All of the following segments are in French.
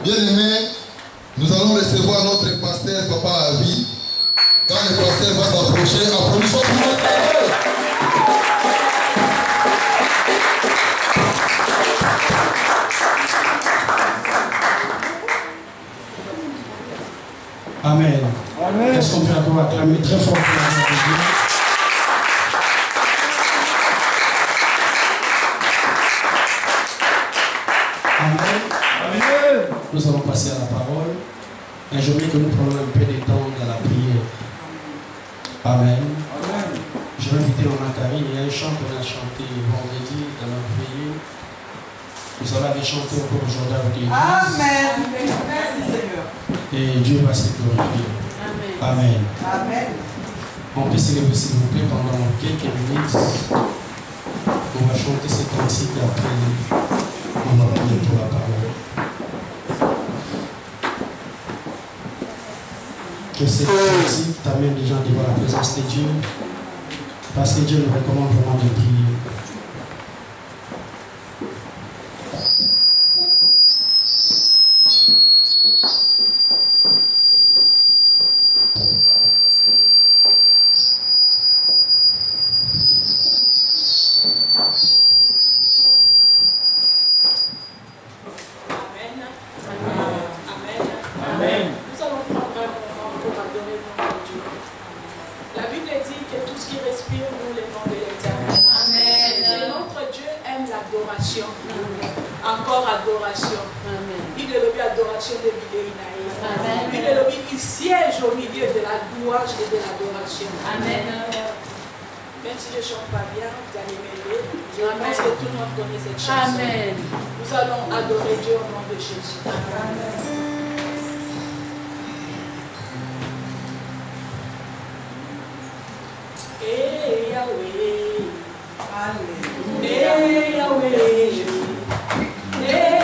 Bien-aimés, nous allons recevoir notre pasteur Papa Avi. Quand le pasteur va s'approcher, applaudissons pour notre pasteur. Amen. Amen. Est-ce qu'on peut encore acclamer très fort pour la Dieu? Amen. Amen. Nous allons passer à la parole. Et je veux que nous prenions un peu de temps dans la prière. Amen. Amen. Je vais inviter Maman Karine. Il y a un chant qu'on a chanté vendredi dans la veillée. Vous allez chanter encore aujourd'hui avec l'Église. Amen. Merci Seigneur. Et Dieu va se glorifier. Amen. Amen. Amen. On peut se lever s'il vous plaît pendant quelques minutes. On va chanter ce cantique et après on va prier pour la parole. Que ce cantique t'amène les gens devant la présence de Dieu. Parce que Dieu nous recommande vraiment de prier. Encore adoration. Il est le adoration de Biléinaï. Il est le qui siège au milieu de la louange et de l'adoration. Amen. Même si je ne chante pas bien, vous allez m'aider. Je pense que tout le monde connaît cette chanson. Amen. Nous allons adorer Dieu au nom de Jésus. Amen. Hey Yahweh, Alléluia. Hey Yahweh, hey Yahweh, Yahweh. Yeah.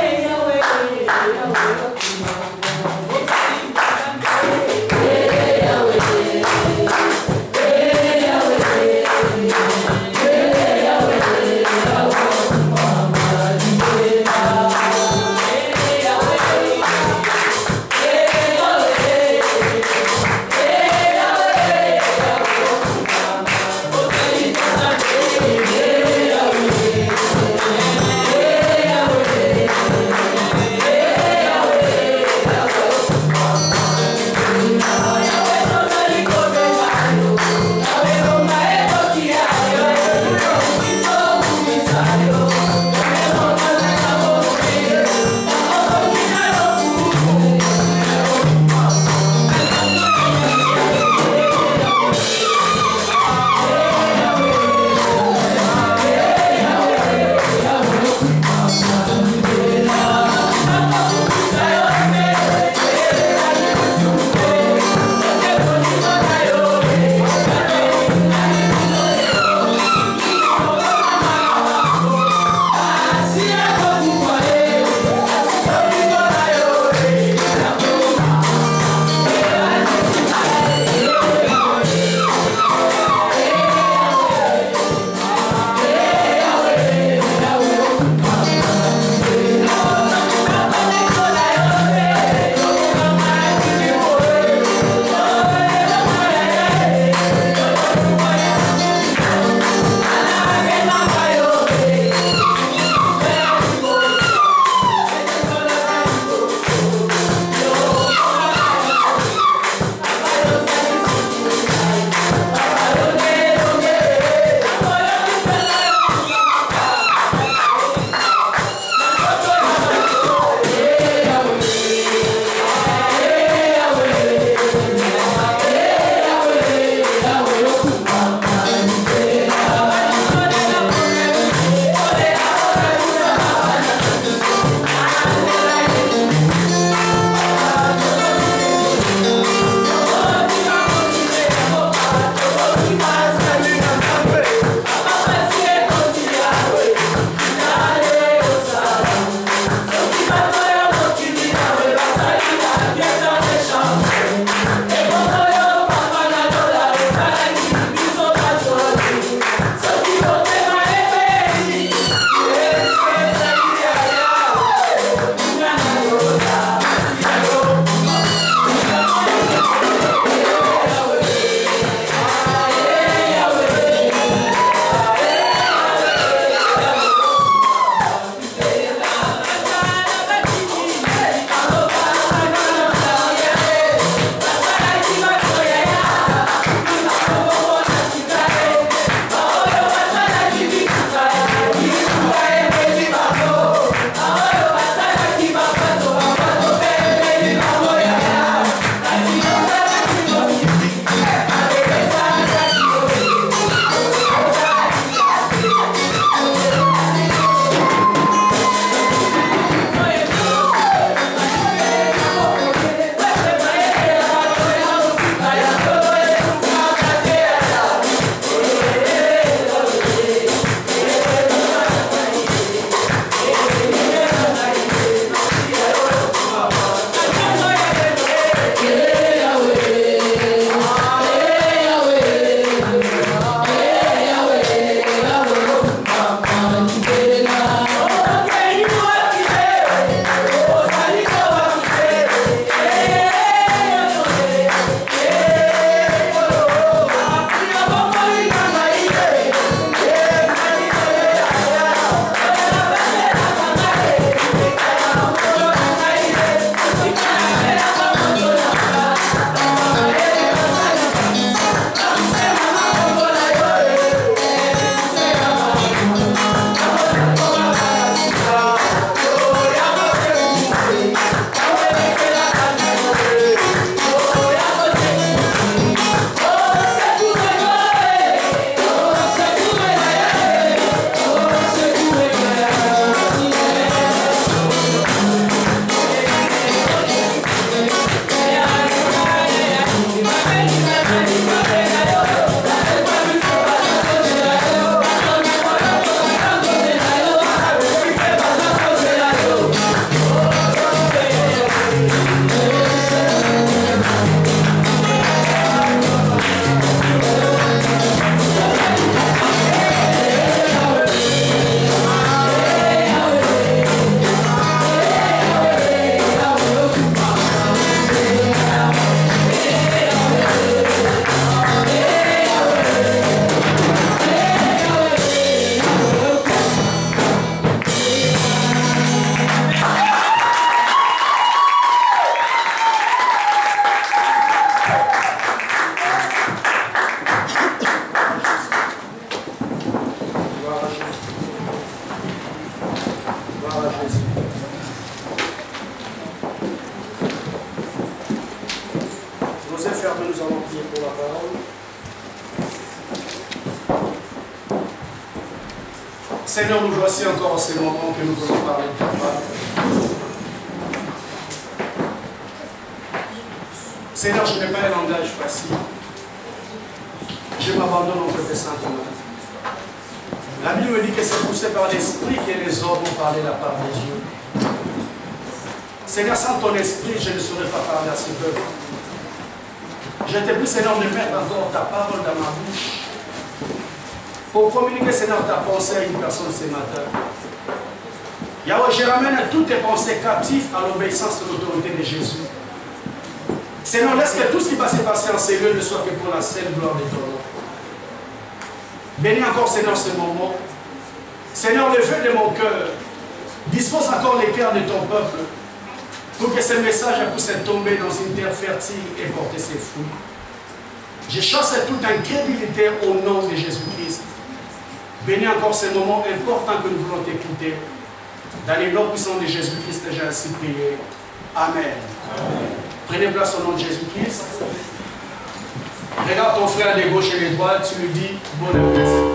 fermés, nous allons prier pour la parole. Seigneur, nous voici encore en ces moments que nous voulons parler de ta parole. Seigneur, je n'ai pas un langage facile. Je m'abandonne au Père Saint-Omer. La Bible me dit que c'est poussé par l'Esprit que les hommes ont parlé la part de Dieu. Seigneur, sans ton esprit, je ne saurais pas parler à ce peuple. Je te prie, Seigneur, de mettre encore ta parole dans ma bouche pour communiquer, Seigneur, ta pensée à une personne ce matin. Yahweh, je ramène toutes tes pensées captives à l'obéissance de l'autorité de Jésus. Seigneur, laisse que tout ce qui va se passer en ces lieux ne soit que pour la seule gloire de ton nom. Bénis encore, Seigneur, ce moment. Seigneur, le feu de mon cœur, dispose encore les cœurs de ton peuple pour que ce message puisse tomber dans une terre fertile et porter ses fruits. Je chasse toute incrédulité au nom de Jésus-Christ. Bénis encore ce moment important que nous voulons t'écouter. Dans les noms puissants de Jésus-Christ, j'ai ainsi prié. Amen. Amen. Prenez place au nom de Jésus-Christ. Regarde ton frère de gauche et de droite, tu lui dis bon appétit.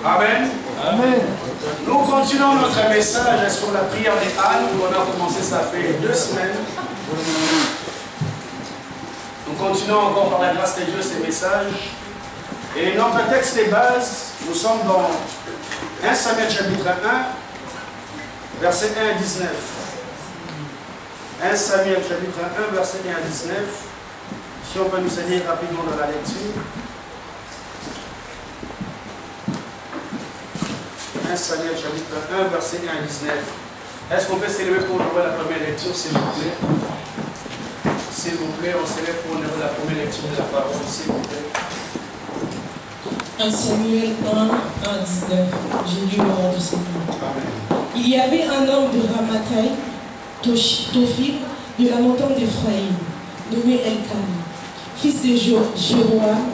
Amen. Amen. Nous continuons notre message sur la prière des Anne. On a commencé, ça fait 2 semaines. Nous continuons encore par la grâce de Dieu ces messages. Et notre texte de base, nous sommes dans 1 Samuel chapitre 1, versets 1 à 19. 1 Samuel chapitre 1, versets 1 à 19. Si on peut nous aider rapidement dans la lecture. 1 Samuel chapitre 1, verset 1 à 19. Est-ce qu'on peut s'élever pour ouvrir la première lecture, s'il vous plaît? S'il vous plaît, on s'élève pour ouvrir la première lecture de la parole, s'il vous plaît. 1 Samuel 1, 1 à 19. J'ai lu le nom du Seigneur. Amen. Il y avait un homme de Ramathaï, Tophil, de la montagne d'Ephraïm, nommé Elkana, fils de Jéroam,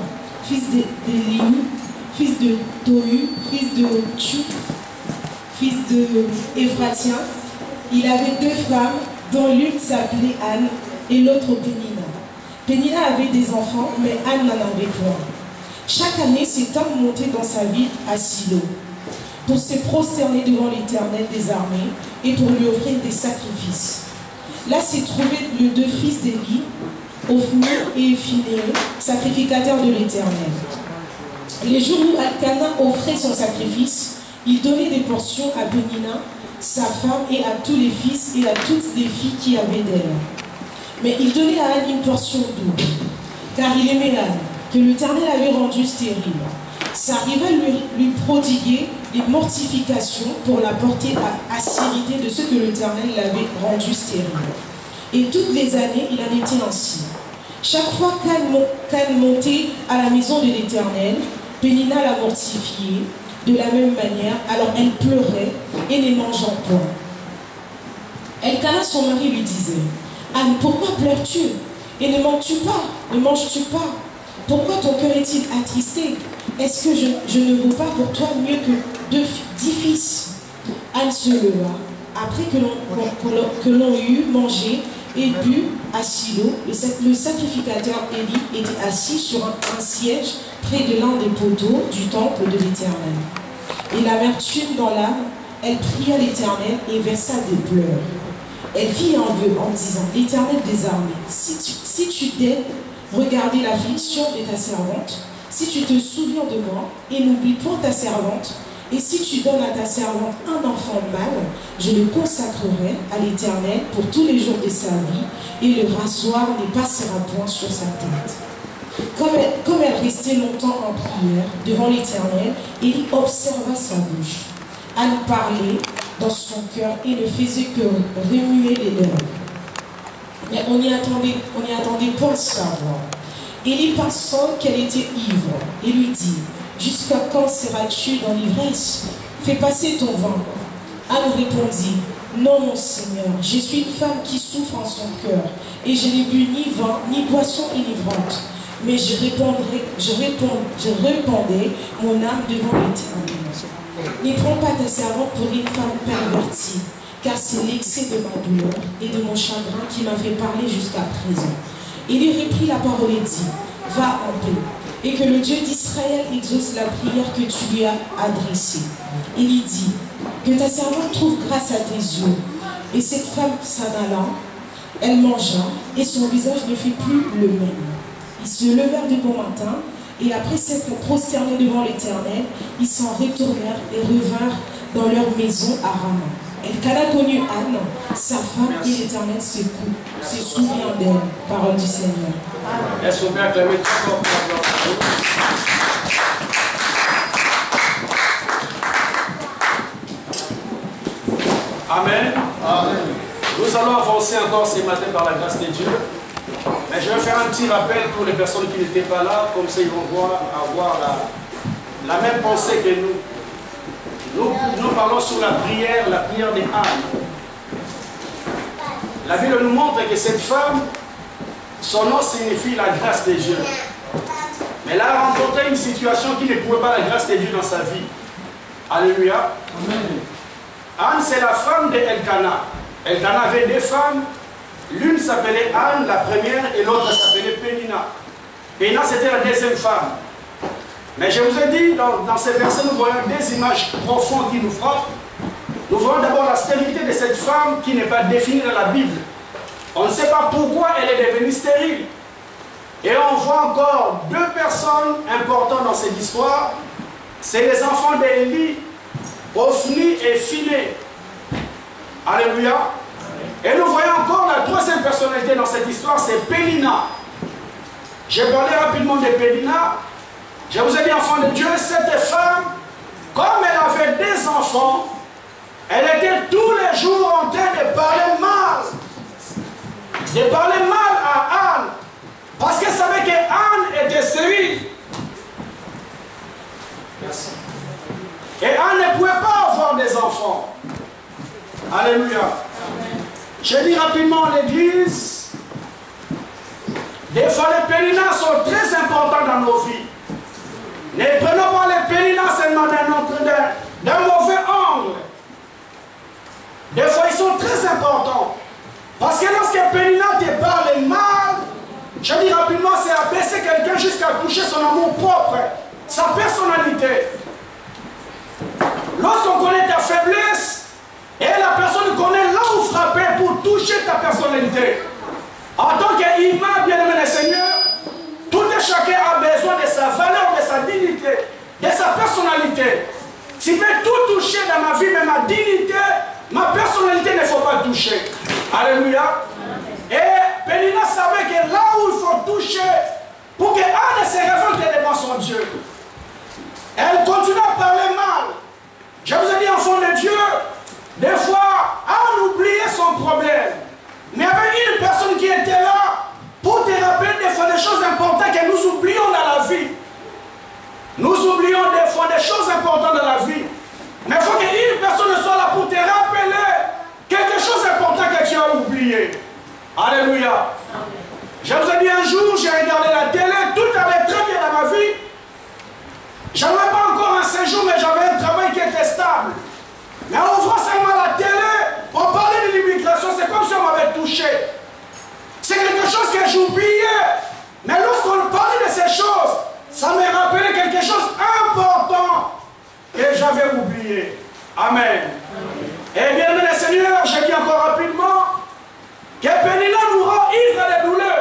fils d'Elihu, fils de Tohu, fils de Tchou, fils de Éphratien. Il avait 2 femmes, dont l'une s'appelait Anne et l'autre Pénina. Pénina avait des enfants, mais Anne n'en avait point. Chaque année, cet homme montait dans sa ville à Silo pour se prosterner devant l'Éternel des armées et pour lui offrir des sacrifices. Là s'y trouvaient les 2 fils d'Élie, Ophni et Phinehas, sacrificateurs de l'Éternel. Les jours où Elkana offrait son sacrifice, il donnait des portions à Pénina, sa femme, et à tous les fils et à toutes les filles qui avaient d'elle. Mais il donnait à Anne une portion double, car il aimait Anne, que l'Éternel avait rendue stérile. Ça arrivait lui prodiguer des mortifications pour la porter à assiérité de ce que l'Éternel l'avait rendue stérile. Et toutes les années, il en était ainsi. Chaque fois qu'Anne montait à la maison de l'Éternel, Pénina la mortifiait de la même manière, alors elle pleurait et ne mangeant point. Elkana, son mari, lui disait: Anne, pourquoi pleures-tu? Et ne manges-tu pas? Ne manges-tu pas? Pourquoi ton cœur est-il attristé? Est-ce que je ne vaux pas pour toi mieux que 10 fils? Anne se leva, après que l'on eut mangé et bu à Silo. Le sacrificateur Élie était assis sur un siège près de l'un des poteaux du temple de l'Éternel. Et l'amertume dans l'âme, elle pria l'Éternel et versa des pleurs. Elle fit un vœu en disant: L'Éternel des armées, si tu daignes regarder l'affliction de ta servante, si tu te souviens de moi et n'oublie point ta servante, et si tu donnes à ta servante un enfant mâle, je le consacrerai à l'Éternel pour tous les jours de sa vie, et le rasoir ne passera point sur sa tête. Comme elle restait longtemps en prière devant l'Éternel, Élie observa sa bouche. Anne parlait dans son cœur et ne faisait que remuer les lèvres. Mais on n'y attendait pas à savoir. Élie pensant qu'elle était ivre et lui dit: Jusqu'à quand seras-tu dans l'ivresse? Fais passer ton vin. Anne répondit: Non, mon Seigneur, je suis une femme qui souffre en son cœur, et je n'ai bu ni vin, ni boisson enivrante. Mais je répandais mon âme devant l'Éternel. n'y prends pas ta servante pour une femme pervertie, car c'est l'excès de ma douleur et de mon chagrin qui m'a fait parler jusqu'à présent. Il lui reprit la parole et dit, va en paix, et que le Dieu d'Israël exauce la prière que tu lui as adressée. Il lui dit, que ta servante trouve grâce à tes yeux. Et cette femme s'en allant, elle mangea, et son visage ne fut plus le même. Ils se levèrent de bon matin, et après s'être prosternés devant l'Éternel, ils s'en retournèrent et revinrent dans leur maison à Rama. Elkana connut Anne, sa femme, et l'Éternel se souvient d'elle. Parole du Seigneur. Est-ce qu'on peut acclamer très fort pour la gloire de Dieu? Amen. Amen. Nous allons avancer encore ce matin par la grâce de Dieu. Mais je vais faire un petit rappel pour les personnes qui n'étaient pas là, comme ça ils vont avoir la même pensée que nous. Nous parlons sur la prière de Anne. La Bible nous montre que cette femme, son nom signifie la grâce de Dieu. Mais elle a rencontré une situation qui ne pouvait pas la grâce de Dieu dans sa vie. Alléluia. Amen. Anne, c'est la femme de Elkana. Elkana avait deux femmes. L'une s'appelait Anne, la première, et l'autre s'appelait Pénina. Pénina, c'était la deuxième femme. Mais je vous ai dit, dans ces versets, nous voyons des images profondes qui nous frappent. Nous voyons d'abord la stérilité de cette femme qui n'est pas définie dans la Bible. On ne sait pas pourquoi elle est devenue stérile. Et on voit encore deux personnes importantes dans cette histoire. C'est les enfants d'Élie, Ophni et Phiné. Alléluia. Et nous voyons encore la troisième personnalité dans cette histoire, c'est Pénina. J'ai parlé rapidement de Pénina. Je vous ai dit, enfant de Dieu, cette femme, comme elle avait des enfants, elle était tous les jours en train de parler mal. De parler mal à Anne. Parce qu'elle savait que Anne était stérile. Merci. Et Anne ne pouvait pas avoir des enfants. Alléluia. Je dis rapidement à l'église, des fois les péninas sont très importants dans nos vies. Ne prenons pas les péninas seulement d'un mauvais angle. Des fois ils sont très importants. Parce que lorsque Pénina te parle mal, je dis rapidement, c'est abaisser quelqu'un jusqu'à toucher son amour propre, sa personnalité. Lorsqu'on connaît ta faiblesse, et la personne connaît là où frapper pour toucher ta personnalité. En tant qu'humain, bien-aimé le Seigneur, tout et chacun a besoin de sa valeur, de sa dignité, de sa personnalité. Si tu veux tout toucher dans ma vie, mais ma dignité, ma personnalité ne faut pas toucher. Alléluia. Et Pénina savait que là où il faut toucher, pour que Anne se révolte devant son Dieu, elle continue à parler mal. Je vous ai dit, enfant de Dieu, des fois, Anne oubliait son problème. Mais il y avait une personne qui était là pour te rappeler des fois des choses importantes que nous oublions dans la vie. Nous oublions des fois des choses importantes dans la vie. Mais il faut qu'une personne soit là pour te rappeler quelque chose d'important que tu as oublié. Alléluia. Je vous ai dit un jour, j'ai regardé la télé, tout allait très bien dans ma vie. Je n'avais pas encore un séjour, mais j'avais un travail qui était stable. Mais en ouvrant seulement la télé, on parlait de l'immigration, c'est comme si on m'avait touché. C'est quelque chose que j'oubliais. Mais lorsqu'on parlait de ces choses, ça me rappelait quelque chose d'important que j'avais oublié. Amen. Et bien, mes Seigneurs, je dis encore rapidement que Pénina nous rend ivres de douleur.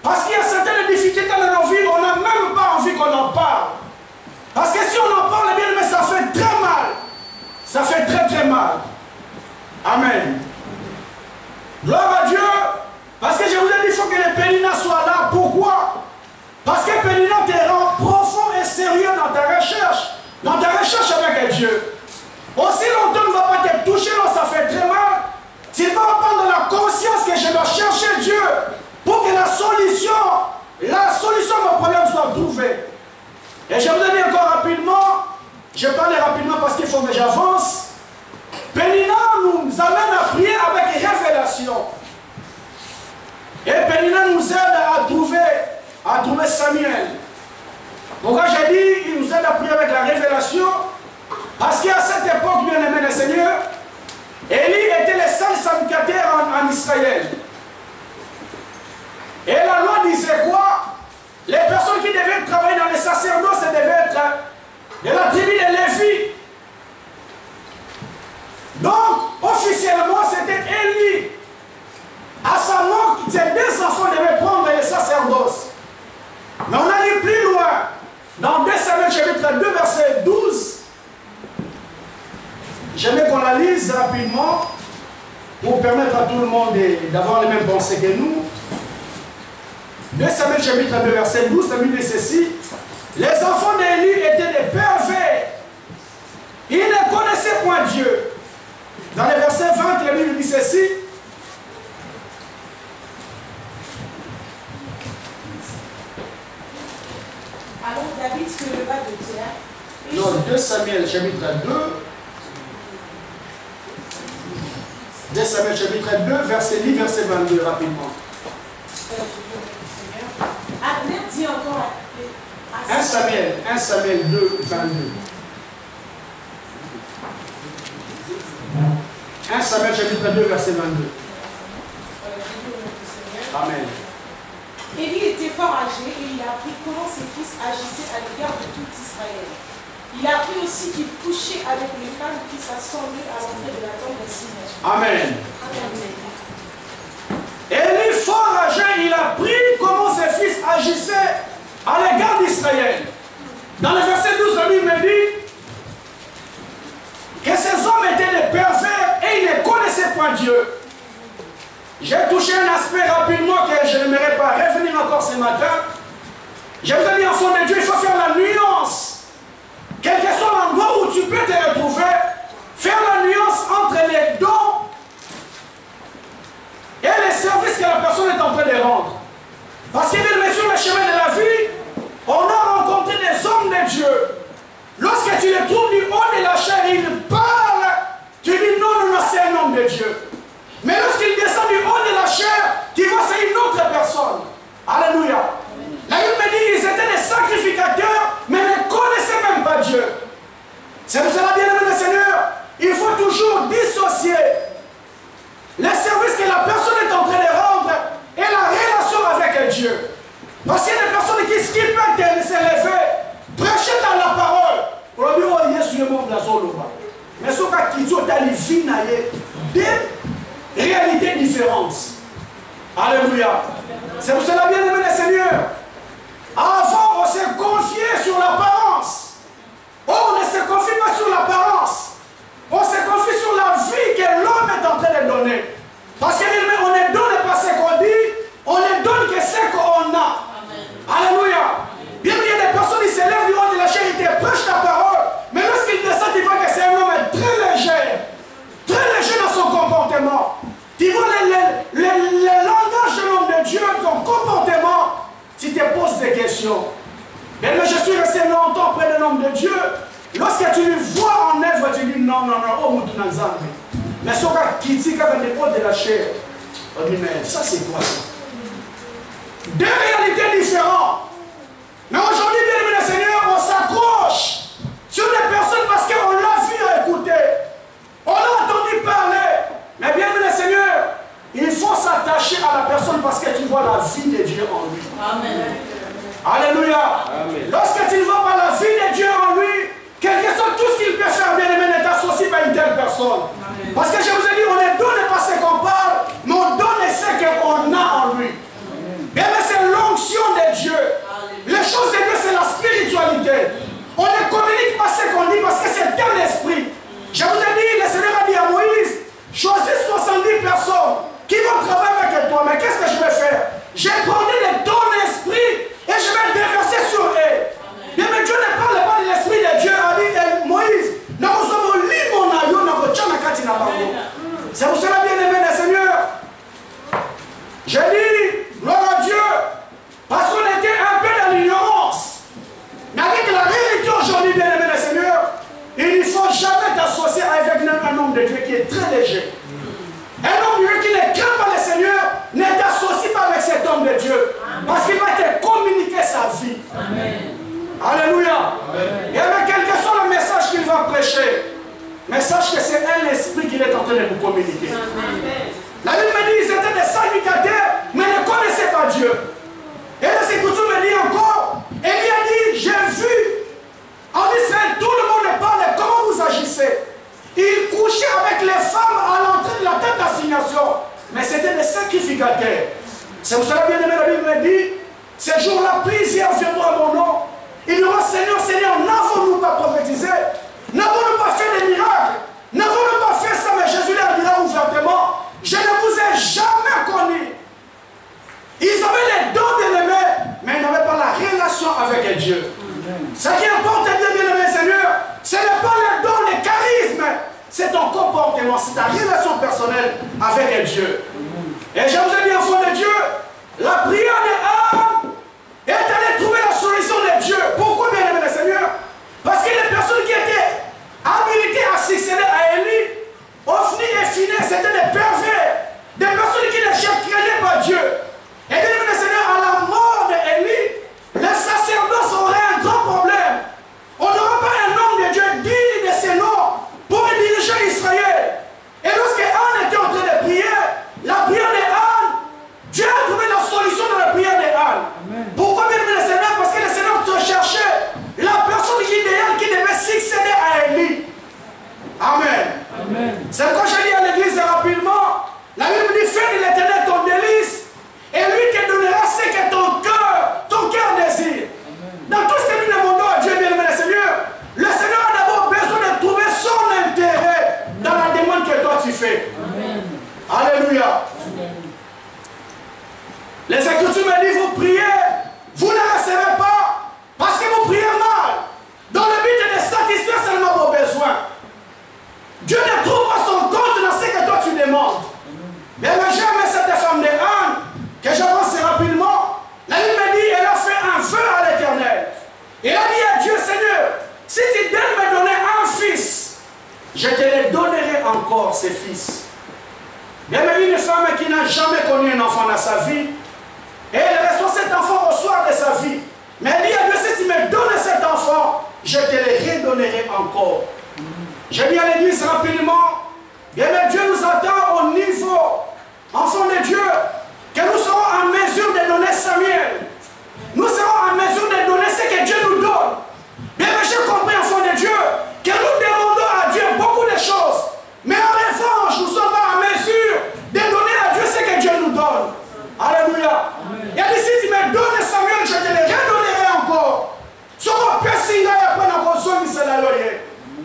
Parce qu'il y a certaines difficultés dans nos vies, on n'a même pas envie qu'on en parle. Parce que si on en parle, bien, mais ça fait très mal. Ça fait très très mal. Amen. Gloire à Dieu. Parce que je vous ai dit, il faut que les Péninas soient là. Pourquoi? Parce que Pénina te rend profond et sérieux dans ta recherche. Dans ta recherche avec Dieu. Aussi longtemps on ne va pas te toucher, là, ça fait très mal. S'il va prendre la conscience que je dois chercher Dieu pour que la solution à mon problème soit trouvée. Et je vous ai dit encore rapidement, je parle rapidement parce qu'il faut que j'avance. Pénina nous amène à prier avec révélation. Et Pénina nous aide à trouver Samuel. Pourquoi j'ai dit, il nous aide à prier avec la révélation? Parce qu'à cette époque, bien aimé le Seigneur, Élie était le seul sacrificateur en Israël. Et la loi disait quoi? Les personnes qui devaient travailler dans les sacerdoces, ça devait être de la tribu de Lévi. Donc, officiellement, c'était Élie. À sa mort, ses deux enfants devaient prendre les sacerdoces. Mais on allait plus loin. Dans 2 Samuel chapitre 2, verset 12, j'aimerais qu'on la lise rapidement pour permettre à tout le monde d'avoir les mêmes pensées que nous. 2 Samuel chapitre 2, verset 12, ça dit ceci. Les enfants d'Élie étaient des pervers. Ils ne connaissaient point Dieu. Dans le verset 20, la Bible dit ceci. Alors David se leva de terre. Non, 2 Samuel chapitre 2. 2 Samuel chapitre 2, verset 10, verset 22, rapidement. Abner dit encore à 1 Samuel 2, 22. 1 Samuel chapitre 2, verset 22. Amen. Élie était fort âgé et il a appris comment ses fils agissaient à l'égard de tout Israël. Il a appris aussi qu'il couchait avec les femmes qui s'assemblaient à l'entrée de la tente d'assignation. Amen. Élie, fort âgé, il a appris comment ses fils agissaient à l'égard d'Israël. Dans le verset 12, la Bible me dit que ces hommes étaient des pervers et ils ne connaissaient pas Dieu. J'ai touché un aspect rapidement que je n'aimerais pas revenir encore ce matin. Je vous ai dit, enfant de Dieu, il faut faire la nuance. Quel que soit l'endroit où tu peux te retrouver, faire la nuance entre les dons et les services que la personne est en train de rendre. Parce que sur le chemin de la vie, on a rencontré des hommes de Dieu. Lorsque tu les trouves du haut de la chair, ils parlent, tu dis non, non, non, c'est un homme de Dieu. Mais lorsqu'il descend du haut de la chair, tu vois, c'est une autre personne. Alléluia. La Bible me dit qu'ils étaient des sacrificateurs, mais ne connaissaient même pas Dieu. C'est pour cela, bien aimé le Seigneur, il faut toujours dissocier les services que la personne est en train de rendre et la relation avec Dieu. Parce qu'il y a des personnes qui peuvent se lever, prêcher dans la parole. Pour le dire, oh, Yesu le monde de la zone. Mais ce qui est des réalités différentes. Alléluia. C'est pour cela, bien aimé le Seigneur. Avant, on s'est confié sur l'apparence. Oh, on ne se confie pas sur l'apparence. On se confie sur la vie que l'homme est en train de donner. Parce qu'on ne donne pas ce qu'on dit, on ne donne que ce qu'on a. Alléluia. Bien qu'il y ait des personnes qui s'élèvent du haut de la chair, ils te prêchent la parole. Mais lorsqu'ils descendent, ils voient que c'est un homme très léger dans son comportement. Tu vois le langage de l'homme de Dieu, son comportement, tu te poses des questions. Mais je suis resté longtemps près de l'homme de Dieu. Lorsque tu le vois en œuvre, tu dis non, non, non, oh, Moutounanzambi. Mais ce qui dit qu'avec les potes de la chair, on dit mais ça c'est quoi ça? Deux réalités différentes. Mais aujourd'hui, bien aimé le Seigneur, on s'accroche sur les personnes parce qu'on l'a vu à écouter. On l'a entendu parler. Mais bien aimé le Seigneur, il faut s'attacher à la personne parce que tu vois la vie de Dieu en lui. Amen. Alléluia. Amen. Lorsque tu ne vois pas la vie de Dieu en lui, quel que soit tout ce qu'il peut faire, bien aimé, n'est associé à une telle personne. Amen. Parce que je vous ai dit, on ne donne pas ce qu'on parle, mais on donne ce qu'on a en lui. Bien aimé, c'est l'onction de Dieu. Les choses de Dieu, c'est la spiritualité. On ne communique pas ce qu'on dit parce que c'est un esprit. Je vous ai dit, le Seigneur a dit à Moïse, choisis 70 personnes qui vont travailler avec toi. Mais qu'est-ce que je vais faire? J'ai prendre de ton esprit et je vais déverser sur eux. Bien, mais Dieu ne parle pas de l'esprit de Dieu. A dit Moïse, c'est pour cela, bien aimé le Seigneur, j'ai dit, gloire à Dieu, parce qu'on était un peu dans l'ignorance. Mais avec la réalité aujourd'hui, bien aimé le Seigneur, il ne faut jamais t'associer avec un homme de Dieu qui est très léger. Un homme de Dieu qui ne craint pas le Seigneur ne t'associe pas avec cet homme de Dieu. Parce qu'il va te communiquer sa vie. Amen. Alléluia. Amen. Et avec quel que soit le message qu'il va prêcher, péché. Mais sache que c'est un esprit qu'il est en train de vous communiquer. La Bible me dit, ils étaient des sacrificateurs, mais ne connaissaient pas Dieu. Et là, c'est coutume me dit encore, et il a dit, j'ai vu, en Israël, tout le monde parle, comment vous agissez. Il couchait avec les femmes à l'entrée de la tente d'assignation, mais c'était des sacrificateurs. C'est pour cela, bien aimé, la Bible me dit, ces jours-là, plusieurs viendront à mon nom. Ils diront, Seigneur, Seigneur, n'avons-nous pas prophétisé? N'avons-nous pas fait des miracles? N'avons-nous pas fait ça? Mais Jésus leur dira ouvertement, je ne vous ai jamais connu. Ils avaient les dons bien-aimés, mais ils n'avaient pas la relation avec Dieu. Ce qui importe, bien-aimé Seigneur, ce n'est pas les dons, les charismes, c'est ton comportement, c'est ta relation personnelle avec Dieu. Et je vous ai dit, enfant de Dieu, la prière de Anne est allée trouver la solution de Dieu. Pourquoi, bien-aimé Seigneur? Parce que les personnes qui étaient habilitées à succéder à Élie, Ophni et Phinéas, c'était des pervers, des personnes qui ne craignaient pas Dieu. Et bien, le Seigneur, à la mort d'Élie, les sacerdoces auraient un grand problème. On n'aura pas un homme de Dieu digne de ses noms pour diriger Israël. Et lorsque Anne était en train de prier, la prière de Anne, Dieu a trouvé la solution dans la prière de Anne. Pourquoi, bien le Seigneur? Parce que le Seigneur te cherchait la personne idéale qui devait succéder à Élie. Amen. C'est quand je lis à l'église rapidement, la Bible dit, fais de l'Éternel ton délice, et lui te donnera ce que ton cœur désire. Dans tout ce que nous demandons à Dieu, bien-aimé le Seigneur, le Seigneur a d'abord besoin de trouver son intérêt dans la demande que toi tu fais. Alléluia. Les Écritures me disent, vous priez, vous ne recevez pas, parce que vous priez mal, dans le but de satisfaire seulement vos besoins. Dieu ne trouve pas son compte dans ce que toi tu demandes. Mais j'aime cette femme de Anne, que j'avance rapidement. La Bible me dit, elle a fait un vœu à l'Éternel. Elle a dit à Dieu, Seigneur, si tu donnes me donner un fils, je te le donnerai encore, ces fils. Bien, mais une femme qui n'a jamais connu un enfant dans sa vie, et elle reçoit cet enfant au soir de sa vie. Mais elle dit à Dieu, si tu me donnes cet enfant, je te le redonnerai encore. Je dis à l'église rapidement, bien, mais Dieu nous attend au niveau, enfant de Dieu, que nous serons en mesure de donner Samuel. Nous serons en mesure de donner ce que Dieu nous donne. Bien, mais j'ai compris, enfant de Dieu, que nous demandons à Dieu beaucoup de choses. Mais en revanche, nous ne sommes pas en mesure de donner à Dieu ce que Dieu nous donne. Alléluia. Il a dit, si tu me donnes Samuel, je te le redonnerai encore. Ce qu'on peut signer après la position de Samuel.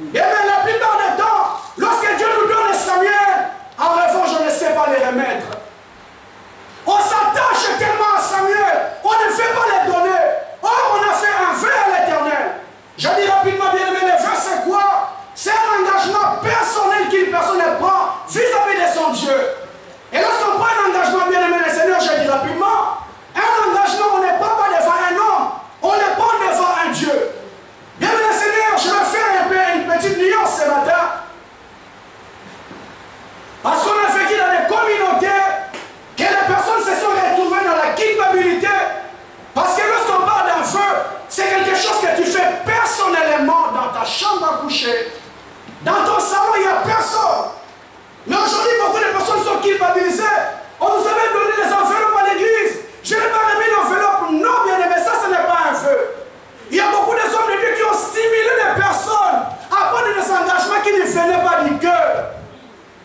Et bien, la plupart du temps, lorsque Dieu nous donne Samuel, en revanche, je ne sais pas les remettre. On s'attache tellement à Samuel, on ne fait pas les donner. Or, on a fait un vœu à l'Éternel. Je dis rapidement, bien aimé, le vœu, c'est quoi? C'est un engagement personnel qu'une personne prend vis-à-vis de son Dieu. Et lorsqu'on prend un engagement, bien aimé, le Seigneur, je dis rapidement, un engagement, on ne prend pas devant un homme, on le prend devant un Dieu. Bien aimé, le Seigneur, je vais faire une petite nuance ce matin. Parce qu'on a vécu dans des communautés que les personnes se sont retrouvées dans la culpabilité. Parce que lorsqu'on parle d'un feu, c'est quelque chose que tu fais personnellement dans ta chambre à coucher. Dans ton salon, il n'y a personne. Mais aujourd'hui, beaucoup de personnes sont culpabilisées. On nous avait donné des enveloppes à l'église. Je n'ai pas remis l'enveloppe. Non, bien aimé, ça, ce n'est pas un feu. Il y a beaucoup de hommes de Dieu qui ont stimulé des personnes à prendre des engagements qui ne venaient pas du cœur.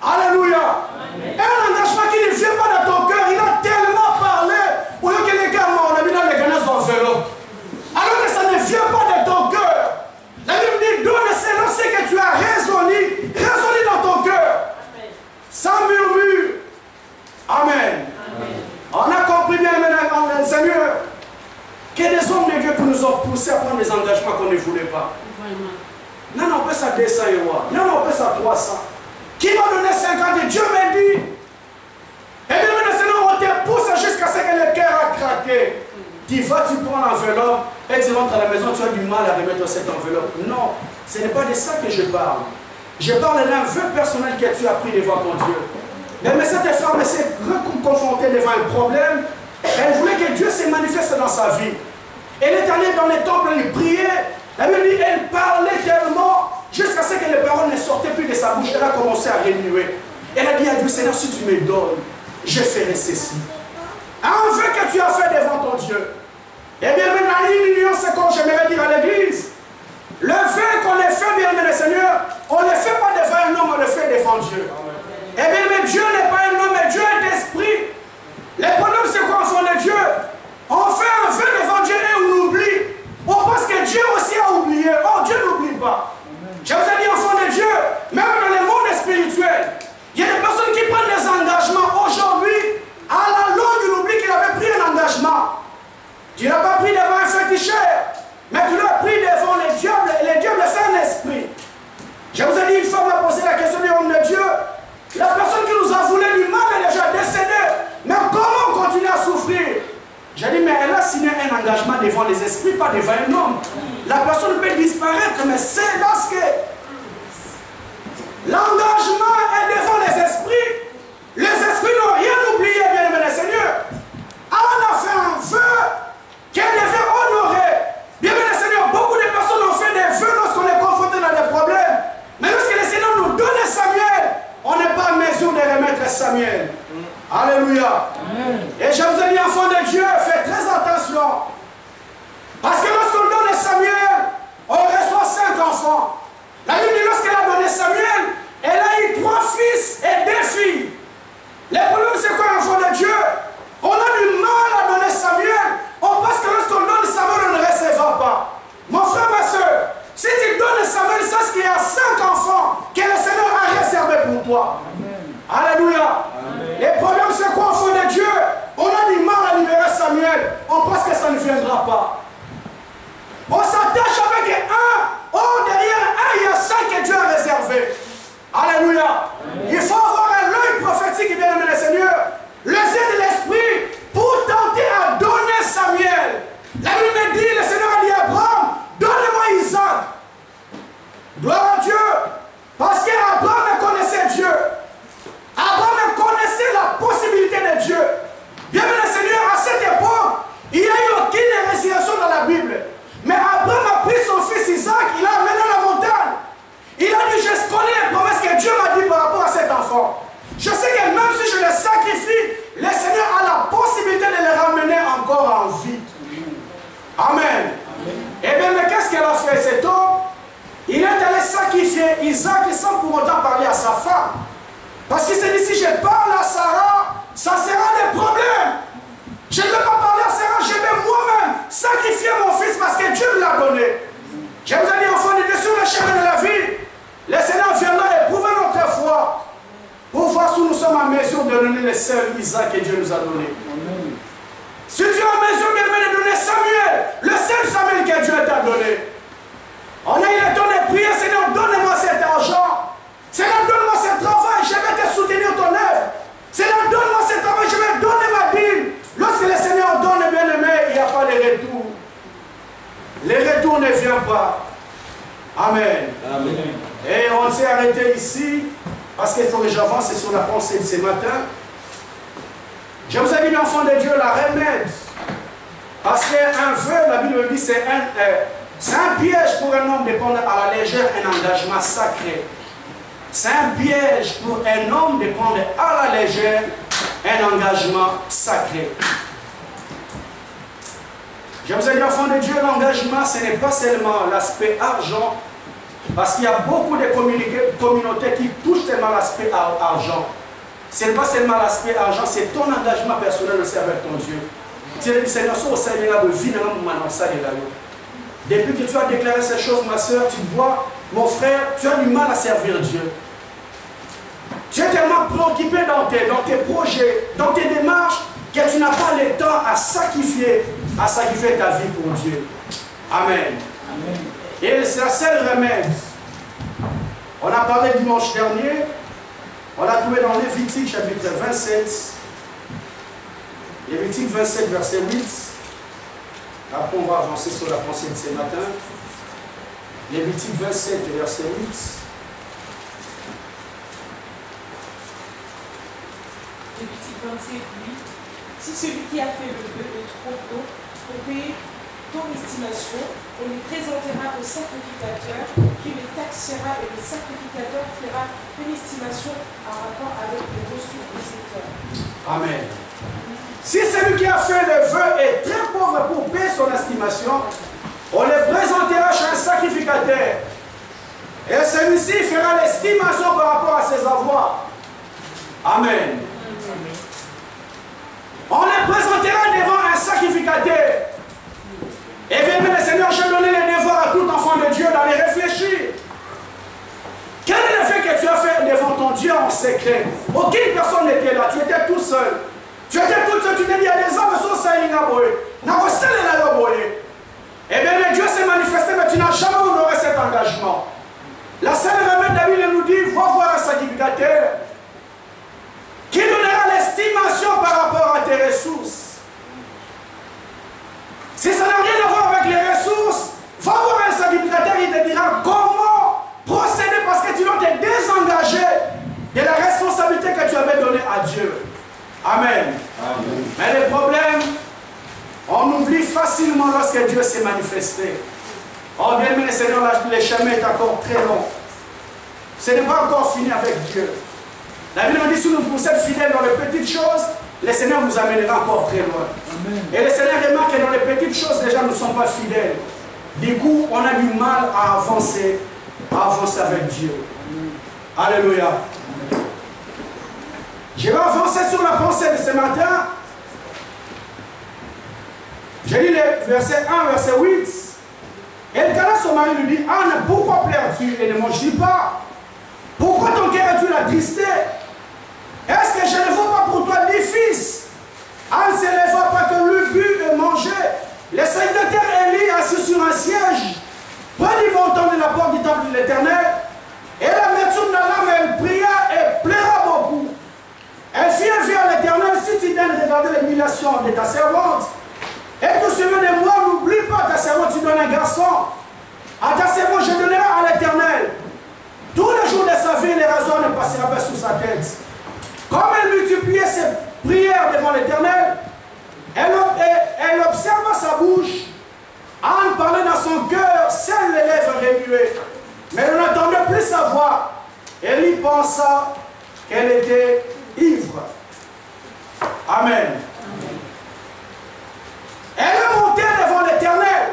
Alléluia. Amen. Un engagement qui ne vient pas de ton cœur, il a tellement parlé. Au lieu que les gars, on a mis dans les grandes enveloppes. Alors que ça ne vient pas de ton cœur. La Bible dit, donne selon ce que tu as raisonné dans ton cœur. Sans murmure. Amen. On a compris bien maintenant, Seigneur, que des hommes de Dieu qui nous ont poussés à prendre des engagements qu'on ne voulait pas. Non, on peut ça 200 euros. Non, on peut ça 300. Qui m'a donné 50? Dieu m'a dit. Et bien maintenant, on te pousse jusqu'à ce que le cœur a craqué. Tu vas, tu prends l'enveloppe et tu rentres à la maison, tu as du mal à remettre cette enveloppe. Non, ce n'est pas de ça que je parle. Je parle d'un vœu personnel que tu as pris devant ton Dieu. Mais cette femme s'est confrontée devant un problème. Elle voulait que Dieu se manifeste dans sa vie. Elle est allée dans les temples, elle priait. La Bible dit, elle parlait tellement jusqu'à ce que tu me donnes, je ferai ceci. Un vœu que tu as fait devant ton Dieu. Et bien, maintenant, une union, c'est comme j'aimerais dire à l'église. Le vœu qu'on les fait, bien aimé le Seigneur, on ne le fait pas devant un homme, on le fait devant Dieu. Et bien, mais Dieu n'est pas un homme, mais Dieu est esprit. Le problème, c'est quoi, enfant de Dieu? On fait un vœu devant Dieu et on oublie. On pense que Dieu aussi a oublié. Oh, Dieu n'oublie pas. Je vous ai dit, enfant de Dieu, même dans le monde spirituel, il y a des personnes qui prennent des engagements. Aujourd'hui, à la longue, il oublie qu'il avait pris un engagement. Tu n'as pas pris devant un féticheur, mais tu l'as pris devant les diables, et les diables, c'est un esprit. Je vous ai dit, une fois, m'a posé la question du homme de Dieu. La personne qui nous a voulu du mal, elle est déjà décédée. Mais comment continuer à souffrir? J'ai dit, mais elle a signé un engagement devant les esprits, pas devant un homme. La personne peut disparaître, mais c'est parce que l'engagement est devant les esprits. Les esprits n'ont rien oublié, bien aimé le Seigneur. On a fait un vœu qu'elle devait honorer. Bien aimé le Seigneur, beaucoup de personnes ont fait des vœux lorsqu'on est confronté dans des problèmes. Mais lorsque le Seigneur nous donne Samuel, on n'est pas en mesure de remettre Samuel. Alléluia. Amen. Et je vous ai dit, enfants de Dieu, faites très attention. Parce que lorsqu'on donne Samuel, on reçoit 5 enfants. La Bible dit, lorsqu'elle a donné Samuel, elle a eu 3 fils et 2 filles. Le problème, c'est quoi, enfants de Dieu? On a du mal à donner Samuel. On pense que lorsqu'on donne Samuel, on ne recevra pas. Mon frère, ma soeur, si tu donnes Samuel, sache qu'il y a 5 enfants que le Seigneur a réservés pour toi. Amen. Alléluia. Amen. Le problème, c'est quoi, enfant de Dieu? On a du mal à libérer Samuel. On pense que ça ne viendra pas. On s'attache avec un. Oh, derrière un, il y a 5 que Dieu a réservés. Alléluia. Amen. Il faut avoir un œil prophétique, bien aimé le Seigneur. Le zèle de l'esprit pour tenter à donner Samuel. La Bible me dit, le Seigneur a dit à Abraham, donne-moi Isaac. Gloire à Dieu. Parce qu'Abraham connaissait Dieu. Abraham connaissait la possibilité de Dieu. Bien aimé le Seigneur, à cette époque, il n'y a eu aucune récitation dans la Bible. Mais Abraham a pris son fils Isaac, il l'a amené à la montagne. Il a dit, je connais les promesses que Dieu m'a dit par rapport à cet enfant. Je sais que même si je le sacrifie, le Seigneur a la possibilité de le ramener encore en vie. Amen. Et bien, mais qu'est-ce qu'elle a fait, cet homme? Il est allé sacrifier Isaac sans pour autant parler à sa femme. Parce qu'il s'est dit, si je parle à Sarah, ça sera des problèmes. Je ne vais pas parler à Sarah, je vais moi-même sacrifier mon fils parce que Dieu me l'a donné. Je vous ai dit, enfants de Dieu, sur le chemin de la vie, le Seigneur viendra éprouver notre foi pour voir si nous sommes en mesure de donner le seul Isaac que Dieu nous a donné. Amen. Si tu es en mesure de donner Samuel, le seul Samuel que Dieu t'a donné. On a eu le temps de prier, Seigneur, donne-moi cet argent. Seigneur, donne-moi ce travail, je vais te soutenir ton œuvre. Seigneur, donne-moi ce travail, je vais donner ma Bible. Lorsque le Seigneur donne, bien aimé, il n'y a pas de retour. Le retour ne vient pas. Amen. Amen. Et on s'est arrêté ici parce qu'il faut que j'avance sur la pensée de ce matin. Je vous ai dit, l'enfant de Dieu, la remède. Parce qu'un vœu, la Bible dit, c'est un piège pour un homme de prendre à la légère un engagement sacré. C'est un piège pour un homme de prendre à la légère un engagement sacré. Je vous ai dit, enfant de Dieu, l'engagement, ce n'est pas seulement l'aspect argent, parce qu'il y a beaucoup de communautés qui touchent tellement l'aspect argent. Ce n'est pas seulement l'aspect argent, c'est ton engagement personnel aussi avec ton Dieu. Tu as dit, Seigneur, au Seigneur de vie, depuis que tu as déclaré ces choses, ma soeur, tu vois, mon frère, tu as du mal à servir Dieu. Tu es tellement préoccupé dans tes projets, dans tes démarches, que tu n'as pas le temps à sacrifier ta vie pour Dieu. Amen. Amen. Et c'est la seule remède. On a parlé dimanche dernier, on a trouvé dans Lévitique chapitre 27, Lévitique 27 verset 8. Après on va avancer sur la pensée de ce matin. Lévitique 27 verset 8. Lévitique 27, 8. Si celui qui a fait le vœu est trop payer ton estimation, on le présentera au sacrificateur qui le taxe sera et le sacrificateur fera une estimation en rapport avec les ressources de ses cœurs. Amen. Si celui qui a fait le vœu est très pauvre pour payer son estimation, on le présentera chez un sacrificateur. Et celui-ci fera l'estimation par rapport à ses avoirs. Amen. On le présentera devant un sacrificateur. Et bien, le Seigneur, j'ai donné le devoir à tout enfant de Dieu d'aller réfléchir. Quel est le fait que tu as fait devant ton Dieu en secret? Aucune personne n'était là, tu étais tout seul. Tu étais tout seul, tu t'es dit, il y a des hommes qui sont Eh bien, le Dieu s'est manifesté, mais tu n'as jamais honoré cet engagement. La seule remède de la Bible nous dit, va voir un sacrificateur qui donnera l'estimation par rapport à tes ressources. Si ça n'a rien à voir avec les ressources, va voir un sacrificateur, il te dira comment procéder parce que tu dois te désengager de la responsabilité que tu avais donnée à Dieu. Amen. Amen. Mais le problème, on oublie facilement lorsque Dieu s'est manifesté. Oh bien aimé Seigneur, le chemin est encore très long. Ce n'est pas encore fini avec Dieu. La Bible nous dit, si nous sommes fidèles dans les petites choses, le Seigneur nous amènera encore très loin. Amen. Et le Seigneur remarque que dans les petites choses, déjà, nous ne sommes pas fidèles. Du coup, on a du mal à avancer avec Dieu. Amen. Alléluia. Amen. Je vais avancer sur la pensée de ce matin. J'ai lu le verset 1, verset 8. Elkana, son mari, lui dit, Anne, pourquoi pleures-tu et ne manges-tu pas? Pourquoi ton cœur est-tu attristé? Est-ce que je ne vois pas pour toi 10 fils? Anne ne se leva pas que lui but et manger. Le serviteur Élie, assis sur un siège, près du montant de la porte du temple de l'Éternel, et l'amertume de l'âme, elle pria et pleura beaucoup. Elle fit un vœu à l'Éternel, si tu daignes regarder l'humiliation de ta servante, et que tu veux de moi, n'oublie pas ta servante, tu donnes un garçon. À ta servante, je donnerai à l'Éternel. Tous les jours de sa vie, les raisons ne passera pas sous sa tête. Comme elle multipliait ses prières devant l'Éternel, elle observa sa bouche. Anne parlait dans son cœur, seules les lèvres remuées. Mais elle n'entendait plus sa voix. Elle y pensa qu'elle était ivre. Amen. Elle est montée devant l'Éternel.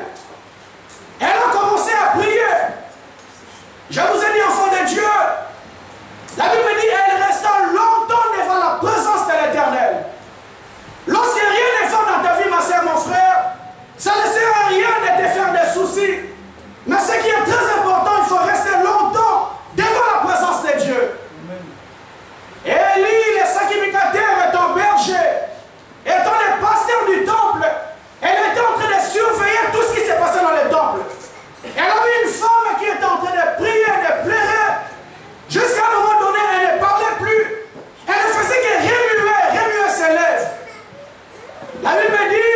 Elle a commencé à prier. Je vous ai dit, enfant de Dieu, la Bible dit elle resta longtemps devant la présence de l'Éternel. Lorsque rien n'est fait dans ta vie, ma soeur, mon frère, ça ne sert à rien de te faire des soucis. Mais ce qui est très important, il faut rester longtemps devant la présence de Dieu. Élie, le sacrificateur, est un berger, étant le pasteur du temple. Elle était en train de surveiller tout ce qui s'est passé dans le temple. Elle avait une femme qui était en train de prier, de pleurer. Jusqu'à un moment donné, elle ne parlait plus. Elle ne faisait que remuer ses lèvres. La Bible dit,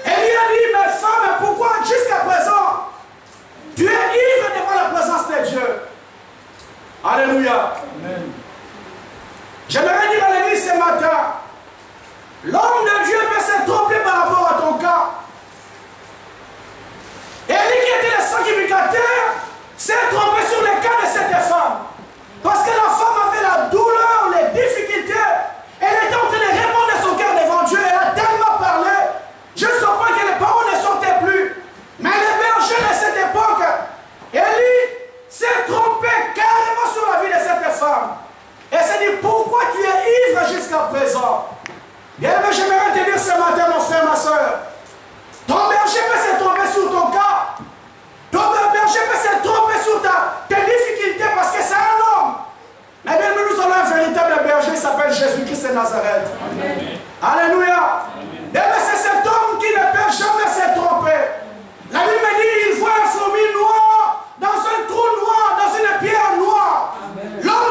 elle lui a dit, mais femme, pourquoi jusqu'à présent, tu es ivre devant la présence de Dieu? Alléluia. Amen. J'aimerais dire à l'église ce matin, l'homme de Dieu peut se tromper par rapport à ton cas. Élie qui était le sacrificateur s'est trompé sur le cas de cette femme. Parce que la femme avait la douleur, les difficultés. Elle était en train de répondre de son cœur devant Dieu. Elle a tellement parlé jusqu'au point que les paroles ne sortaient plus. Mais le berger de cette époque, Élie s'est trompé carrément sur la vie de cette femme. Et s'est dit, pourquoi tu es ivre jusqu'à présent? Bien, mais j'aimerais te dire ce matin, mon frère, ma soeur, ton berger peut se tromper sur ton cas. Ton berger peut se tromper sur tes difficultés parce que c'est un homme. Mais bien, nous avons un véritable berger qui s'appelle Jésus-Christ de Nazareth. Amen. Alléluia. Mais c'est cet homme qui ne peut jamais se tromper. La Bible dit, il voit un fourmi noir dans un trou noir, dans une pierre noire. L'homme